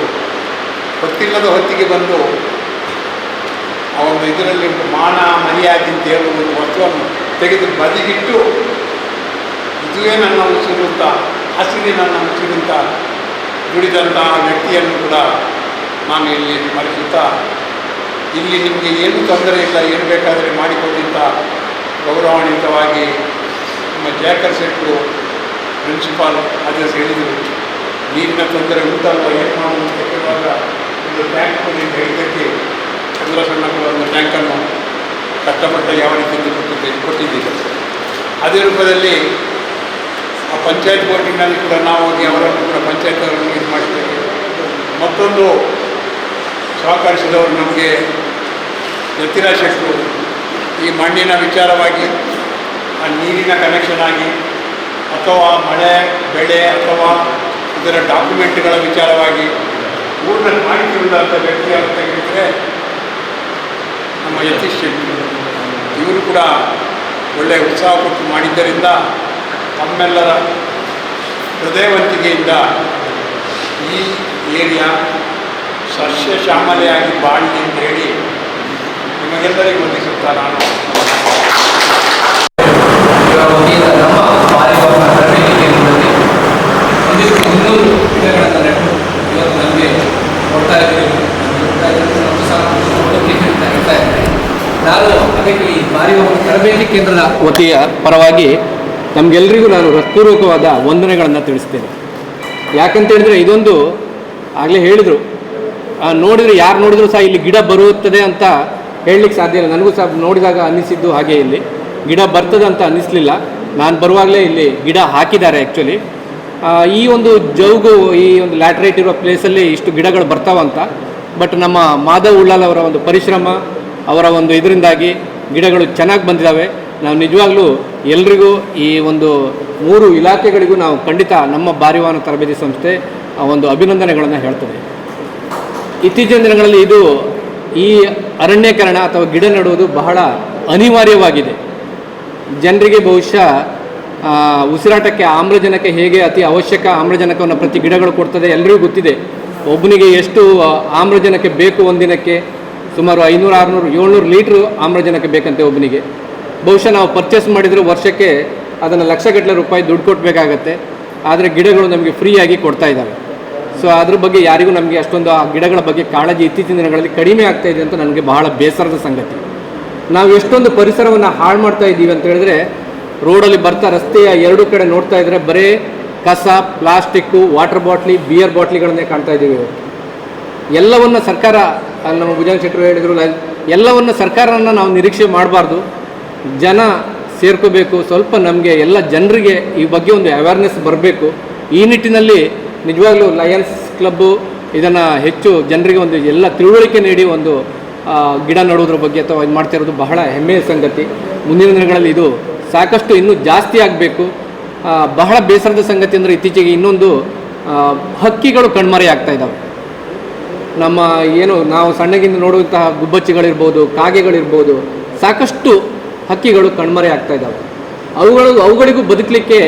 ಗೊತ್ತಿಲ್ಲದ ಹೊತ್ತಿಗೆ ಬಂದು ಆ ಒಂದು ಇದರಲ್ಲಿ ಮಾನ ಮರ್ಯಾದೆ ಅಂತ ಹೇಳುವ ಒಂದು ವಸ್ತುವನ್ನು ತೆಗೆದು ಬದಿಗಿಟ್ಟು ಇದುವೇ ನನ್ನ ಉಸಿರು ಅಂತ, ಹಸಿರೇ ನನ್ನ ಉಸಿರು ಅಂತ ದುಡಿದಂತಹ ವ್ಯಕ್ತಿಯನ್ನು ಕೂಡ ನಾನು ಇಲ್ಲಿ ಸ್ಮರಿಸುತ್ತಾ, ಇಲ್ಲಿ ನಿಮಗೆ ಏನು ತೊಂದರೆ ಇಲ್ಲ, ಏನು ಬೇಕಾದರೆ ಮಾಡಿಕೊಂಡಿದ್ದ ಗೌರವಾನ್ವಿತವಾಗಿ ನಮ್ಮ ಜಯಕರ್ ಶೆಟ್ಟರು ಪ್ರಿನ್ಸಿಪಾಲ್ ಅದೇ ಹೇಳಿದರು. ನೀರಿನ ತೊಂದರೆ ಉಂಟಲ್ಲ, ಏನು ಮಾಡೋದು ಅಂತ ಕೇಳುವಾಗ ಒಂದು ಟ್ಯಾಂಕ್ ಕೊಡಿ ಅಂತ ಹೇಳಿದ್ದಕ್ಕೆ ಚಂದ್ರ ಸಣ್ಣಗಳ ಒಂದು ಟ್ಯಾಂಕನ್ನು ಕಷ್ಟಪಟ್ಟ ಯಾವ ರೀತಿಯಿಂದ ಕೊಟ್ಟಿದ್ದೀವಿ. ಅದೇ ರೂಪದಲ್ಲಿ ಆ ಪಂಚಾಯತ್ ಬೋರ್ಡಿನಲ್ಲಿ ಕೂಡ ನಾವು ಹೋಗಿ ಅವರನ್ನು ಕೂಡ ಪಂಚಾಯತ್ ಅವರನ್ನು ಇದು ಮಾಡಿದ್ದೇವೆ. ಮತ್ತೊಂದು ಸಹಕರಿಸಿದವರು ನಮಗೆ ಯತಿರಾಜ್ ಶೆಟ್ಟರು ಈ ಮಣ್ಣಿನ ವಿಚಾರವಾಗಿ, ಆ ನೀರಿನ ಕನೆಕ್ಷನ್ ಆಗಿ, ಅಥವಾ ಮಳೆ ಬೆಳೆ ಅಥವಾ ಇದರ ಡಾಕ್ಯುಮೆಂಟ್ಗಳ ವಿಚಾರವಾಗಿ ಪೂರ್ಣ ಮಾಹಿತಿ ಉಳ್ಳಂಥ ವ್ಯಕ್ತಿ ಅಂತ ಹೇಳಿದರೆ ನಮ್ಮ ಯತೀಶ್ ಶೆಟ್ಟಿ. ಇವರು ಕೂಡ ಒಳ್ಳೆಯ ಉತ್ಸಾಹ ಕೊಟ್ಟು ಮಾಡಿದ್ದರಿಂದ ತಮ್ಮೆಲ್ಲರ ಹೃದಯವಂತಿಕೆಯಿಂದ ಈ ಏರಿಯಾ ಸಸ್ಯ ಶ್ಯಾಮಲೆಯಾಗಿ ಬಾಳಲಿ ಅಂತ ಹೇಳಿ ನಿಮಗೆಲ್ಲರಿಗೂ ವಂದಿಸುತ್ತಾ ನಾನು ನಮ್ಮ ಬಾಲ್ಯಭವನ ತರಬೇತಿ ಕೇಂದ್ರದಲ್ಲಿ ಒಂದಿಷ್ಟು 200 ಗಿಡಗಳನ್ನು ನೆಟ್ಟು ಇವತ್ತು ನಮಗೆ ಕೊಡ್ತಾ ಇದ್ದೀವಿ. ನಾನು ಅದಕ್ಕೆ ಈ ಬಾಲ್ಯಭವನ ತರಬೇತಿ ಕೇಂದ್ರದ ವತಿಯ ಪರವಾಗಿ ನಮಗೆಲ್ಲರಿಗೂ ನಾನು ಹೃತ್ಪೂರ್ವಕವಾದ ವಂದನೆಗಳನ್ನು ತಿಳಿಸ್ತೇನೆ. ಯಾಕಂತ ಹೇಳಿದ್ರೆ ಇದೊಂದು ಆಗಲೇ ಹೇಳಿದರು, ನೋಡಿದರೆ ಯಾರು ನೋಡಿದರೂ ಸಹ ಇಲ್ಲಿ ಗಿಡ ಬರುತ್ತದೆ ಅಂತ ಹೇಳಲಿಕ್ಕೆ ಸಾಧ್ಯ ಇಲ್ಲ. ನನಗೂ ಸಹ ನೋಡಿದಾಗ ಅನ್ನಿಸಿದ್ದು ಹಾಗೆ, ಇಲ್ಲಿ ಗಿಡ ಬರ್ತದೆ ಅಂತ ಅನ್ನಿಸ್ಲಿಲ್ಲ. ನಾನು ಬರುವಾಗಲೇ ಇಲ್ಲಿ ಗಿಡ ಹಾಕಿದ್ದಾರೆ. ಆ್ಯಕ್ಚುಲಿ ಈ ಒಂದು ಜೌಗು, ಈ ಒಂದು ಲ್ಯಾಟ್ರೈಟ್ ಇರುವ ಪ್ಲೇಸಲ್ಲಿ ಇಷ್ಟು ಗಿಡಗಳು ಬರ್ತಾವಂತ. ಬಟ್ ನಮ್ಮ ಮಾಧವ್ ಉಳ್ಳಾಲ್ ಅವರ ಒಂದು ಪರಿಶ್ರಮ, ಅವರ ಒಂದು ಇದರಿಂದಾಗಿ ಗಿಡಗಳು ಚೆನ್ನಾಗಿ ಬಂದಿದ್ದಾವೆ. ನಾವು ನಿಜವಾಗ್ಲೂ ಎಲ್ರಿಗೂ ಈ ಒಂದು 3 ಇಲಾಖೆಗಳಿಗೂ ನಾವು ಖಂಡಿತ ನಮ್ಮ ಬಾಲ್ಯಭವನ ತರಬೇತಿ ಸಂಸ್ಥೆ ಒಂದು ಅಭಿನಂದನೆಗಳನ್ನು ಹೇಳ್ತದೆ. ಇತ್ತೀಚಿನ ದಿನಗಳಲ್ಲಿ ಇದು ಈ ಅರಣ್ಯೀಕರಣ ಅಥವಾ ಗಿಡ ನೆಡುವುದು ಬಹಳ ಅನಿವಾರ್ಯವಾಗಿದೆ. ಜನರಿಗೆ ಬಹುಶಃ ಉಸಿರಾಟಕ್ಕೆ ಆಮ್ಲಜನಕ ಹೇಗೆ ಅತಿ ಅವಶ್ಯಕ ಆಮ್ಲಜನಕವನ್ನು ಪ್ರತಿ ಗಿಡಗಳು ಕೊಡ್ತದೆ ಎಲ್ಲರಿಗೂ ಗೊತ್ತಿದೆ. ಒಬ್ಬನಿಗೆ ಎಷ್ಟು ಆಮ್ಲಜನಕ ಬೇಕು ಒಂದಿನಕ್ಕೆ? ಸುಮಾರು 500, 600, 700 ಲೀಟ್ರ್ ಆಮ್ಲಜನಕ ಬೇಕಂತೆ ಒಬ್ಬನಿಗೆ. ಬಹುಶಃ ನಾವು ಪರ್ಚೇಸ್ ಮಾಡಿದರೆ ವರ್ಷಕ್ಕೆ ಅದನ್ನು ಲಕ್ಷಗಟ್ಟಲೆ ರೂಪಾಯಿ ದುಡ್ಡು ಕೊಡಬೇಕಾಗತ್ತೆ. ಆದರೆ ಗಿಡಗಳು ನಮಗೆ ಫ್ರೀಯಾಗಿ ಕೊಡ್ತಾ ಇದ್ದಾವೆ. ಸೊ ಅದ್ರ ಬಗ್ಗೆ ಯಾರಿಗೂ ನಮಗೆ ಅಷ್ಟೊಂದು ಆ ಗಿಡಗಳ ಬಗ್ಗೆ ಕಾಳಜಿ ಇತ್ತೀಚಿನ ದಿನಗಳಲ್ಲಿ ಕಡಿಮೆ ಆಗ್ತಾ ಇದೆ ಅಂತ ನನಗೆ ಬಹಳ ಬೇಸರದ ಸಂಗತಿ. ನಾವು ಎಷ್ಟೊಂದು ಪರಿಸರವನ್ನು ಹಾಳು ಮಾಡ್ತಾ ಇದ್ದೀವಿ ಅಂತ ಹೇಳಿದ್ರೆ, ರೋಡಲ್ಲಿ ಬರ್ತಾ ರಸ್ತೆಯ 2 ಕಡೆ ನೋಡ್ತಾ ಇದ್ದರೆ ಬರೀ ಕಸ, ಪ್ಲಾಸ್ಟಿಕ್ಕು, ವಾಟರ್ ಬಾಟ್ಲಿ, ಬಿಯರ್ ಬಾಟ್ಲಿಗಳನ್ನೇ ಕಾಣ್ತಾ ಇದ್ದೀವಿ. ಎಲ್ಲವನ್ನು ಸರ್ಕಾರ, ನಮ್ಮ ಭುಜಂಗ ಶೆಟ್ಟರು ಹೇಳಿದರು, ಎಲ್ಲವನ್ನು ಸರ್ಕಾರವನ್ನು ನಾವು ನಿರೀಕ್ಷೆ ಮಾಡಬಾರ್ದು. ಜನ ಸೇರ್ಕೋಬೇಕು. ಸ್ವಲ್ಪ ನಮಗೆ ಎಲ್ಲ ಜನರಿಗೆ ಈ ಬಗ್ಗೆ ಒಂದು ಅವೇರ್ನೆಸ್ ಬರಬೇಕು. ಈ ನಿಟ್ಟಿನಲ್ಲಿ ನಿಜವಾಗ್ಲೂ ಲಯನ್ಸ್ ಕ್ಲಬ್ಬು ಇದನ್ನು ಹೆಚ್ಚು ಜನರಿಗೆ ಒಂದು ಎಲ್ಲ ತಿಳುವಳಿಕೆ ನೀಡಿ ಒಂದು ಗಿಡ ನೆಡೋದ್ರ ಬಗ್ಗೆ ಅಥವಾ ಇದು ಮಾಡ್ತಿರೋದು ಬಹಳ ಹೆಮ್ಮೆಯ ಸಂಗತಿ. ಮುಂದಿನ ದಿನಗಳಲ್ಲಿ ಇದು ಸಾಕಷ್ಟು ಇನ್ನೂ ಜಾಸ್ತಿ ಆಗಬೇಕು. ಬಹಳ ಬೇಸರದ ಸಂಗತಿ ಅಂದರೆ ಇತ್ತೀಚೆಗೆ ಇನ್ನೊಂದು ಹಕ್ಕಿಗಳು ಕಣ್ಮರೆ ಆಗ್ತಾ ಇದ್ದಾವೆ. ನಮ್ಮ ಏನು ನಾವು ಸಣ್ಣಗಿಂದ ನೋಡುವಂತಹ ಗುಬ್ಬಚ್ಚಿಗಳಿರ್ಬೋದು, ಕಾಗೆಗಳಿರ್ಬೋದು, ಸಾಕಷ್ಟು ಹಕ್ಕಿಗಳು ಕಣ್ಮರೆ ಆಗ್ತಾ ಇದ್ದಾವೆ. ಅವುಗಳಿಗೂ ಬದುಕಲಿಕ್ಕೆ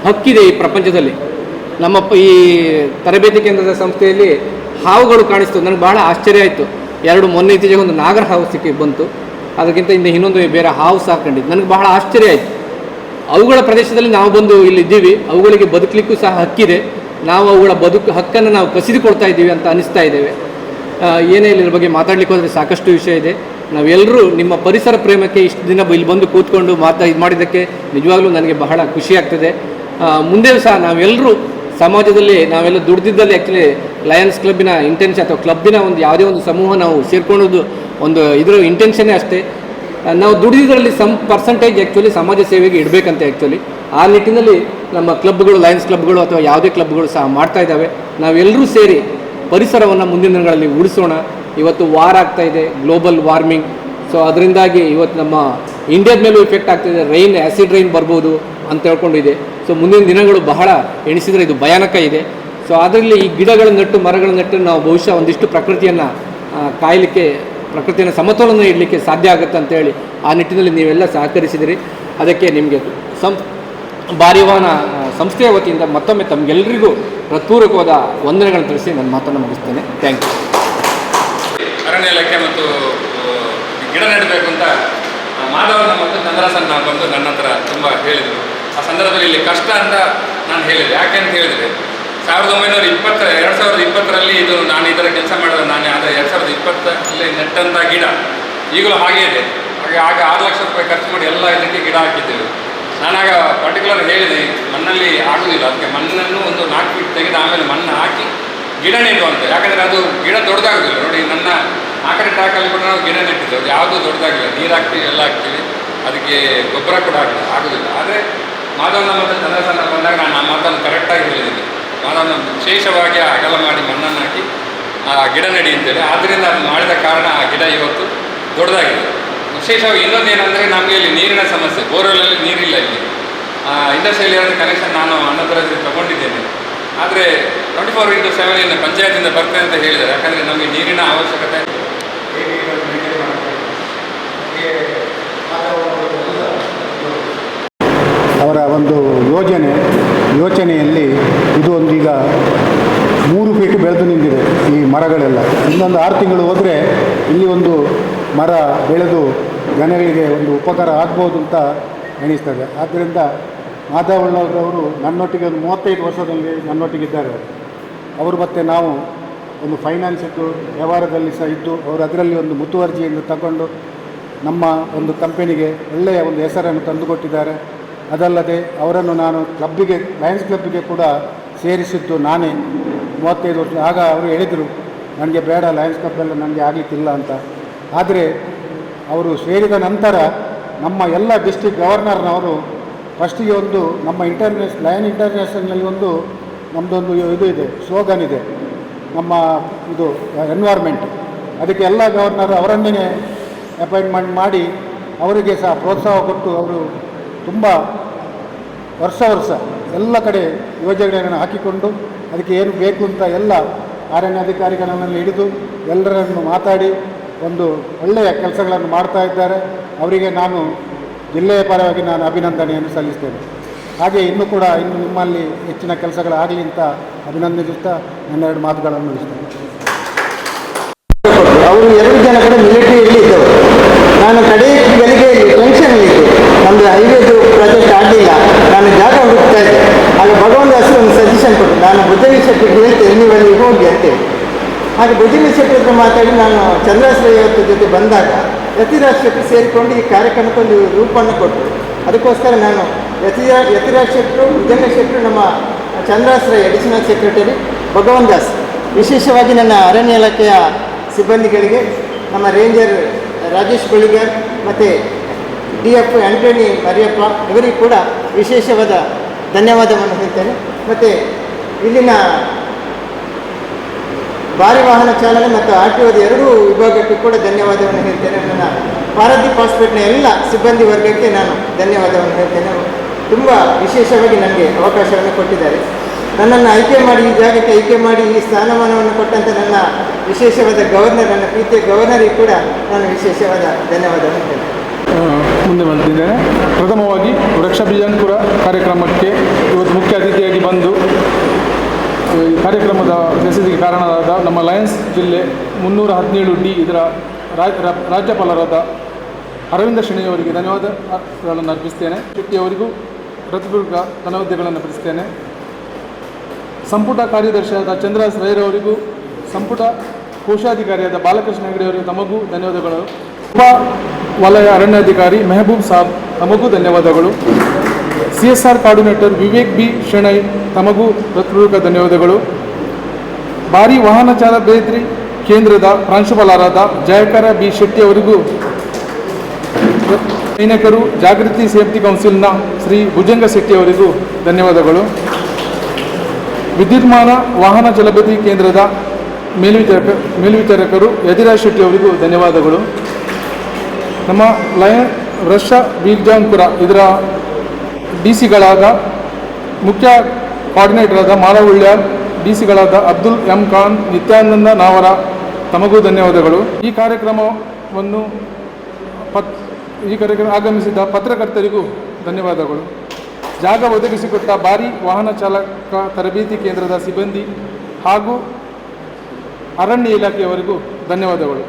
ಹಕ್ಕಿದೆ ಈ ಪ್ರಪಂಚದಲ್ಲಿ. ನಮ್ಮ ಈ ತರಬೇತಿ ಕೇಂದ್ರದ ಸಂಸ್ಥೆಯಲ್ಲಿ ಹಾವುಗಳು ಕಾಣಿಸ್ತು. ನನಗೆ ಭಾಳ ಆಶ್ಚರ್ಯ ಆಯಿತು. ಮೊನ್ನೆ ಇತ್ತೀಚೆಗೆ ಒಂದು ನಾಗರ ಹಾವು ಬಂತು. ಅದಕ್ಕಿಂತ ಇನ್ನೊಂದು ಬೇರೆ ಹಾವು ಸಾಕೊಂಡಿದ್ದು ನನಗೆ ಬಹಳ ಆಶ್ಚರ್ಯ ಆಯಿತು. ಅವುಗಳ ಪ್ರದೇಶದಲ್ಲಿ ನಾವು ಬಂದು ಇಲ್ಲಿದ್ದೀವಿ. ಅವುಗಳಿಗೆ ಬದುಕಲಿಕ್ಕೂ ಸಹ ಹಕ್ಕಿದೆ. ನಾವು ಅವುಗಳ ಹಕ್ಕನ್ನು ನಾವು ಕಸಿದುಕೊಳ್ತಾ ಇದ್ದೀವಿ ಅಂತ ಅನ್ನಿಸ್ತಾ ಇದ್ದೇವೆ. ಏನೇ ಇದ್ರ ಬಗ್ಗೆ ಮಾತಾಡಲಿಕ್ಕೆ ಹೋದರೆ ಸಾಕಷ್ಟು ವಿಷಯ ಇದೆ. ನಾವೆಲ್ಲರೂ ನಿಮ್ಮ ಪರಿಸರ ಪ್ರೇಮಕ್ಕೆ ಇಷ್ಟು ದಿನ ಇಲ್ಲಿ ಬಂದು ಕೂತ್ಕೊಂಡು ಇದು ಮಾಡಿದ್ದಕ್ಕೆ ನಿಜವಾಗ್ಲೂ ನನಗೆ ಬಹಳ ಖುಷಿ ಆಗ್ತದೆ. ಮುಂದೆ ಸಹ ನಾವೆಲ್ಲರೂ ಸಮಾಜದಲ್ಲಿ ನಾವೆಲ್ಲ ದುಡ್ದಿದ್ದಲ್ಲಿ ಆ್ಯಕ್ಚುಲಿ ಲಯನ್ಸ್ ಕ್ಲಬ್ಬಿನ ಇಂಟೆನ್ಷನ್ ಅಥವಾ ಕ್ಲಬ್ಬಿನ ಒಂದು ಯಾವುದೇ ಒಂದು ಸಮೂಹ ನಾವು ಸೇರ್ಕೊಳ್ಳೋದು ಒಂದು ಇದರ ಇಂಟೆನ್ಷನ್ನೇ ಅಷ್ಟೇ. ನಾವು ದುಡಿದಿದ್ರಲ್ಲಿ ಪರ್ಸೆಂಟೇಜ್ ಆ್ಯಕ್ಚುಲಿ ಸಮಾಜ ಸೇವೆಗೆ ಇಡಬೇಕಂತೆ. ಆ್ಯಕ್ಚುಲಿ ಆ ನಿಟ್ಟಿನಲ್ಲಿ ನಮ್ಮ ಕ್ಲಬ್ಗಳು, ಲಯನ್ಸ್ ಕ್ಲಬ್ಗಳು ಅಥವಾ ಯಾವುದೇ ಕ್ಲಬ್ಗಳು ಸಹ ಮಾಡ್ತಾ ಇದ್ದಾವೆ. ನಾವೆಲ್ಲರೂ ಸೇರಿ ಪರಿಸರವನ್ನು ಮುಂದಿನ ದಿನಗಳಲ್ಲಿ ಉಳಿಸೋಣ. ಇವತ್ತು ವಾರ್ ಆಗ್ತಾ ಇದೆ, ಗ್ಲೋಬಲ್ ವಾರ್ಮಿಂಗ್. ಸೊ ಅದರಿಂದಾಗಿ ಇವತ್ತು ನಮ್ಮ ಇಂಡಿಯಾದ ಮೇಲೂ ಇಫೆಕ್ಟ್ ಆಗ್ತಾಯಿದೆ. ಆ್ಯಸಿಡ್ ರೈನ್ ಬರ್ಬೋದು ಅಂತ ಹೇಳ್ಕೊಂಡಿದೆ. ಸೊ ಮುಂದಿನ ದಿನಗಳು ಬಹಳ ಎಣಿಸಿದರೆ ಇದು ಭಯಾನಕ ಇದೆ. ಸೊ ಅದರಲ್ಲಿ ಈ ಗಿಡಗಳನ್ನು ನೆಟ್ಟು, ಮರಗಳನ್ನು ನೆಟ್ಟು ನಾವು ಬಹುಶಃ ಒಂದಿಷ್ಟು ಪ್ರಕೃತಿಯನ್ನು ಕಾಯಲಿಕ್ಕೆ, ಪ್ರಕೃತಿಯನ್ನು ಸಮತೋಲನ ಇಡಲಿಕ್ಕೆ ಸಾಧ್ಯ ಆಗುತ್ತೆ ಅಂತೇಳಿ ಆ ನಿಟ್ಟಿನಲ್ಲಿ ನೀವೆಲ್ಲ ಸಹಕರಿಸಿದಿರಿ. ಅದಕ್ಕೆ ನಿಮಗೆ ಬಾಲ್ಯಭವನ ಸಂಸ್ಥೆಯ ವತಿಯಿಂದ ಮತ್ತೊಮ್ಮೆ ತಮಗೆಲ್ಲರಿಗೂ ಹೃತ್ಪೂರ್ವಕವಾದ ವಂದನೆಗಳನ್ನು ತಿಳಿಸಿ ನನ್ನ ಮಾತನ್ನು ಮುಗಿಸ್ತೇನೆ. Thank you. ಅರಣ್ಯ ಇಲಾಖೆ ಮತ್ತು ಗಿಡ ನೆಡಬೇಕು ಅಂತ ಮಾಧವನ ಮತ್ತು ಚಂದ್ರಸನ್ನ ಬಂದು ನನ್ನ ಹತ್ರ ತುಂಬ ಹೇಳಿದರು. ಆ ಸಂದರ್ಭದಲ್ಲಿ ಇಲ್ಲಿ ಕಷ್ಟ ಅಂತ ನಾನು ಹೇಳಿದೆ. ಯಾಕೆ ಅಂತ ಹೇಳಿದರೆ 2020ರಲ್ಲಿ ಇದು ನಾನು ಇದರ ಕೆಲಸ ಮಾಡಿದ ನಾನೇ. ಆದರೆ 2020ರಲ್ಲಿ ನೆಟ್ಟಂಥ ಗಿಡ ಈಗಲೂ ಹಾಗೇ ಇದೆ. ಆಗ 6 ಲಕ್ಷ ರೂಪಾಯಿ ಖರ್ಚು ಮಾಡಿ ಎಲ್ಲ ಇದಕ್ಕೆ ಗಿಡ ಹಾಕಿದ್ದೇವೆ. ನಾನಾಗ ಪರ್ಟಿಕ್ಯುಲರ್ ಹೇಳಿದೆ, ಮಣ್ಣಲ್ಲಿ ಆಗುವುದಿಲ್ಲ, ಅದಕ್ಕೆ ಮಣ್ಣನ್ನು ಒಂದು 4 ಫೀಟ್ ತೆಗೆದು ಆಮೇಲೆ ಮಣ್ಣು ಹಾಕಿ ಗಿಡ ನೆಡುವಂತೆ. ಯಾಕಂದರೆ ಅದು ಗಿಡ ದೊಡ್ಡದಾಗೋದಿಲ್ಲ. ನೋಡಿ, ನನ್ನ 4 ಟ್ರ್ಯಾಕಲ್ಲಿ ಕೂಡ ನಾವು ಗಿಡ ನೆಟ್ಟಿದ್ದೇವೆ. ಅದು ಯಾವುದೂ ದೊಡ್ಡದಾಗಿಲ್ಲ. ನೀರು ಹಾಕ್ತೀವಿ, ಎಲ್ಲ ಹಾಕ್ತೀವಿ, ಅದಕ್ಕೆ ಗೊಬ್ಬರ ಕೂಡ ಆಗೋದಿಲ್ಲ. ಆದರೆ ಮಾಧವನ ಮತ್ತು ಚಂದ್ರಸನ್ನ ಬಂದಾಗ ನಾನು ಆ ಮಾತನ್ನು ಕರೆಕ್ಟಾಗಿ ಹೇಳಿದ್ದೀನಿ. ಮಾಧವನ ವಿಶೇಷವಾಗಿ ಅಗಲ ಮಾಡಿ ಮಣ್ಣನ್ನು ಹಾಕಿ ಗಿಡ ನೆಡಿ ಅಂತೇಳಿ. ಆದ್ದರಿಂದ ಅದು ಮಾಡಿದ ಕಾರಣ ಆ ಗಿಡ ಇವತ್ತು ದೊಡ್ಡದಾಗಿದೆ. ವಿಶೇಷವಾಗಿ ಇನ್ನೊಂದು ಏನಂದರೆ, ನಮಗೆ ಇಲ್ಲಿ ನೀರಿನ ಸಮಸ್ಯೆ, ಬೋರ್ವೆಲ್ಲಲ್ಲಿ ನೀರಿಲ್ಲ ಇಲ್ಲಿ. ಇಂಡಸ್ಟ್ರಿಯಲ್ ಕನೆಕ್ಷನ್ ನಾನು ಅನ್ನಪುರದಲ್ಲಿ ತಗೊಂಡಿದ್ದೇನೆ. ಆದರೆ 24/7 ಪಂಚಾಯತಿಂದ ಬರ್ತದೆ ಅಂತ ಹೇಳಿದ್ದಾರೆ. ಯಾಕಂದರೆ ನಮಗೆ ನೀರಿನ ಅವಶ್ಯಕತೆ ಹೇಗೆ ಇದನ್ನು ಮೇಂಟೈನ್ ಮಾಡ್ತಾರೆ ಅವರ ಒಂದು ಯೋಚನೆಯಲ್ಲಿ ಇದು ಒಂದು ಈಗ 3 ಫೀಟ್ ಬೆಳೆದು ನಿಂತಿದೆ ಈ ಮರಗಳೆಲ್ಲ. ಇನ್ನೊಂದು 6 ತಿಂಗಳು ಹೋದರೆ ಇಲ್ಲಿ ಒಂದು ಮರ ಬೆಳೆದು ಜನಗಳಿಗೆ ಒಂದು ಉಪಕಾರ ಆಗ್ಬೋದು ಅಂತ ಎಣಿಸ್ತದೆ. ಆದ್ದರಿಂದ ಮಾಧವಣ್ಣವರು ನನ್ನೊಟ್ಟಿಗೆ ಒಂದು 35 ವರ್ಷದಲ್ಲಿ ನನ್ನೊಟ್ಟಿಗಿದ್ದಾರೆ. ಅವರು ಮತ್ತು ನಾವು ಒಂದು ಫೈನಾನ್ಸ್ ಇದ್ದು ವ್ಯವಹಾರದಲ್ಲಿ ಸಹ ಇದ್ದು ಅವರು ಅದರಲ್ಲಿ ಒಂದು ಮುತುವರ್ಜಿಯನ್ನು ತಗೊಂಡು ನಮ್ಮ ಒಂದು ಕಂಪನಿಗೆ ಒಳ್ಳೆಯ ಒಂದು ಹೆಸರನ್ನು ತಂದುಕೊಟ್ಟಿದ್ದಾರೆ. ಅದಲ್ಲದೆ ಅವರನ್ನು ನಾನು ಕ್ಲಬ್ಬಿಗೆ, ಲಯನ್ಸ್ ಕ್ಲಬ್ಬಿಗೆ ಕೂಡ ಸೇರಿಸಿದ್ದು ನಾನೇ 35 ವರ್ಷ. ಆಗ ಅವರು ಹೇಳಿದರು ನನಗೆ ಬೇಡ, ಲಯನ್ಸ್ ಕ್ಲಬ್ಬೆಲ್ಲ ನನಗೆ ಆಗಲಿಕ್ಕಿಲ್ಲ ಅಂತ. ಆದರೆ ಅವರು ಸೇರಿದ ನಂತರ ನಮ್ಮ ಎಲ್ಲ ಡಿಸ್ಟ್ರಿಕ್ಟ್ ಗವರ್ನರ್ನವರು ಫಸ್ಟಿಗೆ ಒಂದು ನಮ್ಮ ಲಯನ್ ಇಂಟರ್ನ್ಯಾಷನಲ್ನಲ್ಲಿ ಒಂದು ನಮ್ಮದೊಂದು ಇದು ಇದೆ, ಸ್ಲೋಗನ್ ಇದೆ, ನಮ್ಮ ಇದು ಎನ್ವೈರ್ಮೆಂಟ್. ಅದಕ್ಕೆ ಎಲ್ಲ ಗವರ್ನರ್ ಅವರನ್ನೇ ಅಪಾಯಿಂಟ್ಮೆಂಟ್ ಮಾಡಿ ಅವರಿಗೆ ಸಹ ಪ್ರೋತ್ಸಾಹ ಕೊಟ್ಟು ಅವರು ತುಂಬ ವರ್ಷ ಎಲ್ಲ ಕಡೆ ಯೋಜನೆಗಳನ್ನು ಹಾಕಿಕೊಂಡು ಅದಕ್ಕೆ ಏನು ಬೇಕು ಅಂತ ಎಲ್ಲ ಅರಣ್ಯಾಧಿಕಾರಿಗಳನ್ನು ಹಿಡಿದು ಎಲ್ಲರನ್ನು ಮಾತಾಡಿ ಒಂದು ಒಳ್ಳೆಯ ಕೆಲಸಗಳನ್ನು ಮಾಡ್ತಾ ಇದ್ದಾರೆ. ಅವರಿಗೆ ನಾನು ಜಿಲ್ಲೆಯ ಪರವಾಗಿ ನಾನು ಅಭಿನಂದನೆಯನ್ನು ಸಲ್ಲಿಸ್ತೇನೆ. ಹಾಗೆ ಇನ್ನೂ ನಿಮ್ಮಲ್ಲಿ ಹೆಚ್ಚಿನ ಕೆಲಸಗಳಾಗಲಿ ಅಂತ ಅಭಿನಂದಿಸುತ್ತಾ ನನ್ನ 2 ಮಾತುಗಳನ್ನು ಮುಗಿಸ್ತೇನೆ. ಅವರು 2 ಜನ ಕೂಡ ಮಿಲಿಟರಿಯಲ್ಲಿ ಇದ್ದವರು. ನಾನು ಕಡೆ ಗಳಿಗೆಯಲ್ಲಿ ಟೆನ್ಷನ್ನಲ್ಲಿದ್ದೆ. ನಮ್ಮದು ಹೈವೇದು ಪ್ರಾಜೆಕ್ಟ್ ಆಗಲಿಲ್ಲ, ನಾನು ಜಾಗ ಹುಡುಕ್ತಾ ಇದ್ದೆ. ಆಗ ಭಗವಂತ ಹೆಸರು ಒಂದು ಸಜೆಷನ್ ಕೊಟ್ಟು, ನಾನು ಬುದ್ಧವೀರ್ ಶೆಟ್ಟಿಗೆ ಹೇಳ್ತೇನೆ ನೀವು ಅಲ್ಲಿಗೆ ಹೋಗಿ ಅಂತೇಳಿ. ಹಾಗೆ ಬುದ್ಧವೀರ್ ಶೆಟ್ಟಿ ಹತ್ರ ಮಾತಾಡಿ ನಾನು ಚಂದ್ರಾಶ್ರಯವರ ಜೊತೆ ಬಂದಾಗ ಯತಿರಾಜ್ ಶೆಟ್ಟಿ ಸೇರಿಕೊಂಡು ಈ ಕಾರ್ಯಕ್ರಮಕ್ಕೊಂದು ರೂಪವನ್ನು ಕೊಟ್ಟರು. ಅದಕ್ಕೋಸ್ಕರ ನಾನು ಯತಿರಾಜ್ ಶೆಟ್ಟರು, ಭುಜಂಗ ಶೆಟ್ಟರು, ನಮ್ಮ ಚಂದ್ರಾಶ್ರಯ ಅಡಿಷನಲ್ ಸೆಕ್ರೆಟರಿ ಭಗವಂತ ದಾಸ್, ವಿಶೇಷವಾಗಿ ನನ್ನ ಅರಣ್ಯ ಇಲಾಖೆಯ ಸಿಬ್ಬಂದಿಗಳಿಗೆ, ನಮ್ಮ ರೇಂಜರ್ ರಾಜೇಶ್ ಬಳಿಗರ್ ಮತ್ತು DF ಆಂಟೋನಿ ಮರಿಯಪ್ಪ ಇವರಿಗೂ ಕೂಡ ವಿಶೇಷವಾದ ಧನ್ಯವಾದವನ್ನು ಹೇಳ್ತೇನೆ. ಮತ್ತು ಇಲ್ಲಿನ ಭಾರಿ ವಾಹನ ಚಾಲನೆ ಮತ್ತು RTOದ 2 ವಿಭಾಗಕ್ಕೆ ಕೂಡ ಧನ್ಯವಾದವನ್ನು ಹೇಳ್ತೇನೆ. ನನ್ನ ಪಾರದೀಪ್ ಹಾಸ್ಪಿಟ್ಲ್ನ ಎಲ್ಲ ಸಿಬ್ಬಂದಿ ವರ್ಗಕ್ಕೆ ನಾನು ಧನ್ಯವಾದವನ್ನು ಹೇಳ್ತೇನೆ. ತುಂಬ ವಿಶೇಷವಾಗಿ ನನಗೆ ಅವಕಾಶವನ್ನು ಕೊಟ್ಟಿದ್ದಾರೆ. ನನ್ನನ್ನು ಈ ಜಾಗಕ್ಕೆ ಆಯ್ಕೆ ಮಾಡಿ ಈ ಸ್ಥಾನಮಾನವನ್ನು ಕೊಟ್ಟಂಥ ನನ್ನ ವಿಶೇಷವಾದ ಗವರ್ನರ್, ನನ್ನ ಪ್ರೀತಿಯ ಗವರ್ನರಿಗೆ ಕೂಡ ನಾನು ವಿಶೇಷವಾದ ಧನ್ಯವಾದವನ್ನು ಹೇಳ್ತೇನೆ. ಮುಂದೆ ಬಂದಿದ್ದೇನೆ. ಪ್ರಥಮವಾಗಿ ವೃಕ್ಷ ಬೀಜಾಂಕುರ ಕಾರ್ಯಕ್ರಮಕ್ಕೆ ಇವತ್ತು ಮುಖ್ಯ ಅತಿಥಿಯಾಗಿ ಬಂದು ಈ ಕಾರ್ಯಕ್ರಮದ ಯಶಸ್ಸಿಗೆ ಕಾರಣರಾದ ನಮ್ಮ ಲಯನ್ಸ್ ಜಿಲ್ಲೆ 317D ಇದರ ರಾಜ್ಯಪಾಲರಾದ ಅರವಿಂದ ಶೆಣಿಯವರಿಗೆ ಧನ್ಯವಾದಗಳನ್ನು ಅರ್ಪಿಸ್ತೇನೆ. ಶೆಟ್ಟಿಯವರಿಗೂ ಹೃತ್ಪೂರ್ವಕ ಧನ್ಯವಾದಗಳನ್ನು ಅರ್ಪಿಸ್ತೇನೆ. ಸಂಪುಟ ಕಾರ್ಯದರ್ಶಿಯಾದ ಚಂದ್ರಾಸ್ ರೈರವರಿಗೂ, ಸಂಪುಟ ಕೋಶಾಧಿಕಾರಿಯಾದ ಬಾಲಕೃಷ್ಣ ಹೆಗಡೆಯವರಿಗೂ ತಮಗೂ ಧನ್ಯವಾದಗಳು. ಉಪ ವಲಯ ಅರಣ್ಯಾಧಿಕಾರಿ ಮೆಹಬೂಬ್ ಸಾಬ್ ತಮಗೂ ಧನ್ಯವಾದಗಳು. CSR coordinator Vivek B Shenoy ತಮಗೂ ಹೃತ್ಪೂರ್ವಕ ಧನ್ಯವಾದಗಳು. ಭಾರಿ ವಾಹನ ಚಾಲಬೇತ್ರಿ ಕೇಂದ್ರದ ಪ್ರಾಂಶುಪಾಲರಾದ ಜಯಕರ ಬಿ ಶೆಟ್ಟಿಯವರಿಗೂ, ಸೈನಿಕರು ಜಾಗೃತಿ ಸೇಫ್ಟಿ ಕೌನ್ಸಿಲ್ನ ಶ್ರೀ ಭುಜಂಗ ಶೆಟ್ಟಿಯವರಿಗೂ ಧನ್ಯವಾದಗಳು. ವಿದ್ಯುನ್ಮಾನ ವಾಹನ ಚಾಲಬೇತಿ ಕೇಂದ್ರದ ಮೇಲ್ವಿಚಾರಕರು ಯತಿರಾಜ್ ಶೆಟ್ಟಿಯವರಿಗೂ ಧನ್ಯವಾದಗಳು. ನಮ್ಮ ವೃಕ್ಷ ಬೀಜಾಂಕುರ ಇದರ DC ಮುಖ್ಯ ಕೋಆರ್ಡಿನೇಟರಾದ ಮಾಲವುಳ್ಯಾರ್, DC ಅಬ್ದುಲ್ ಎಂ ಖಾನ್, ನಿತ್ಯಾನಂದ ನಾವರ ತಮಗೂ ಧನ್ಯವಾದಗಳು. ಈ ಕಾರ್ಯಕ್ರಮವನ್ನು ಆಗಮಿಸಿದ ಪತ್ರಕರ್ತರಿಗೂ ಧನ್ಯವಾದಗಳು. ಜಾಗ ಒದಗಿಸಿಕೊಟ್ಟ ಭಾರಿ ವಾಹನ ಚಾಲಕ ತರಬೇತಿ ಕೇಂದ್ರದ ಸಿಬ್ಬಂದಿ ಹಾಗೂ ಅರಣ್ಯ ಇಲಾಖೆಯವರಿಗೂ ಧನ್ಯವಾದಗಳು.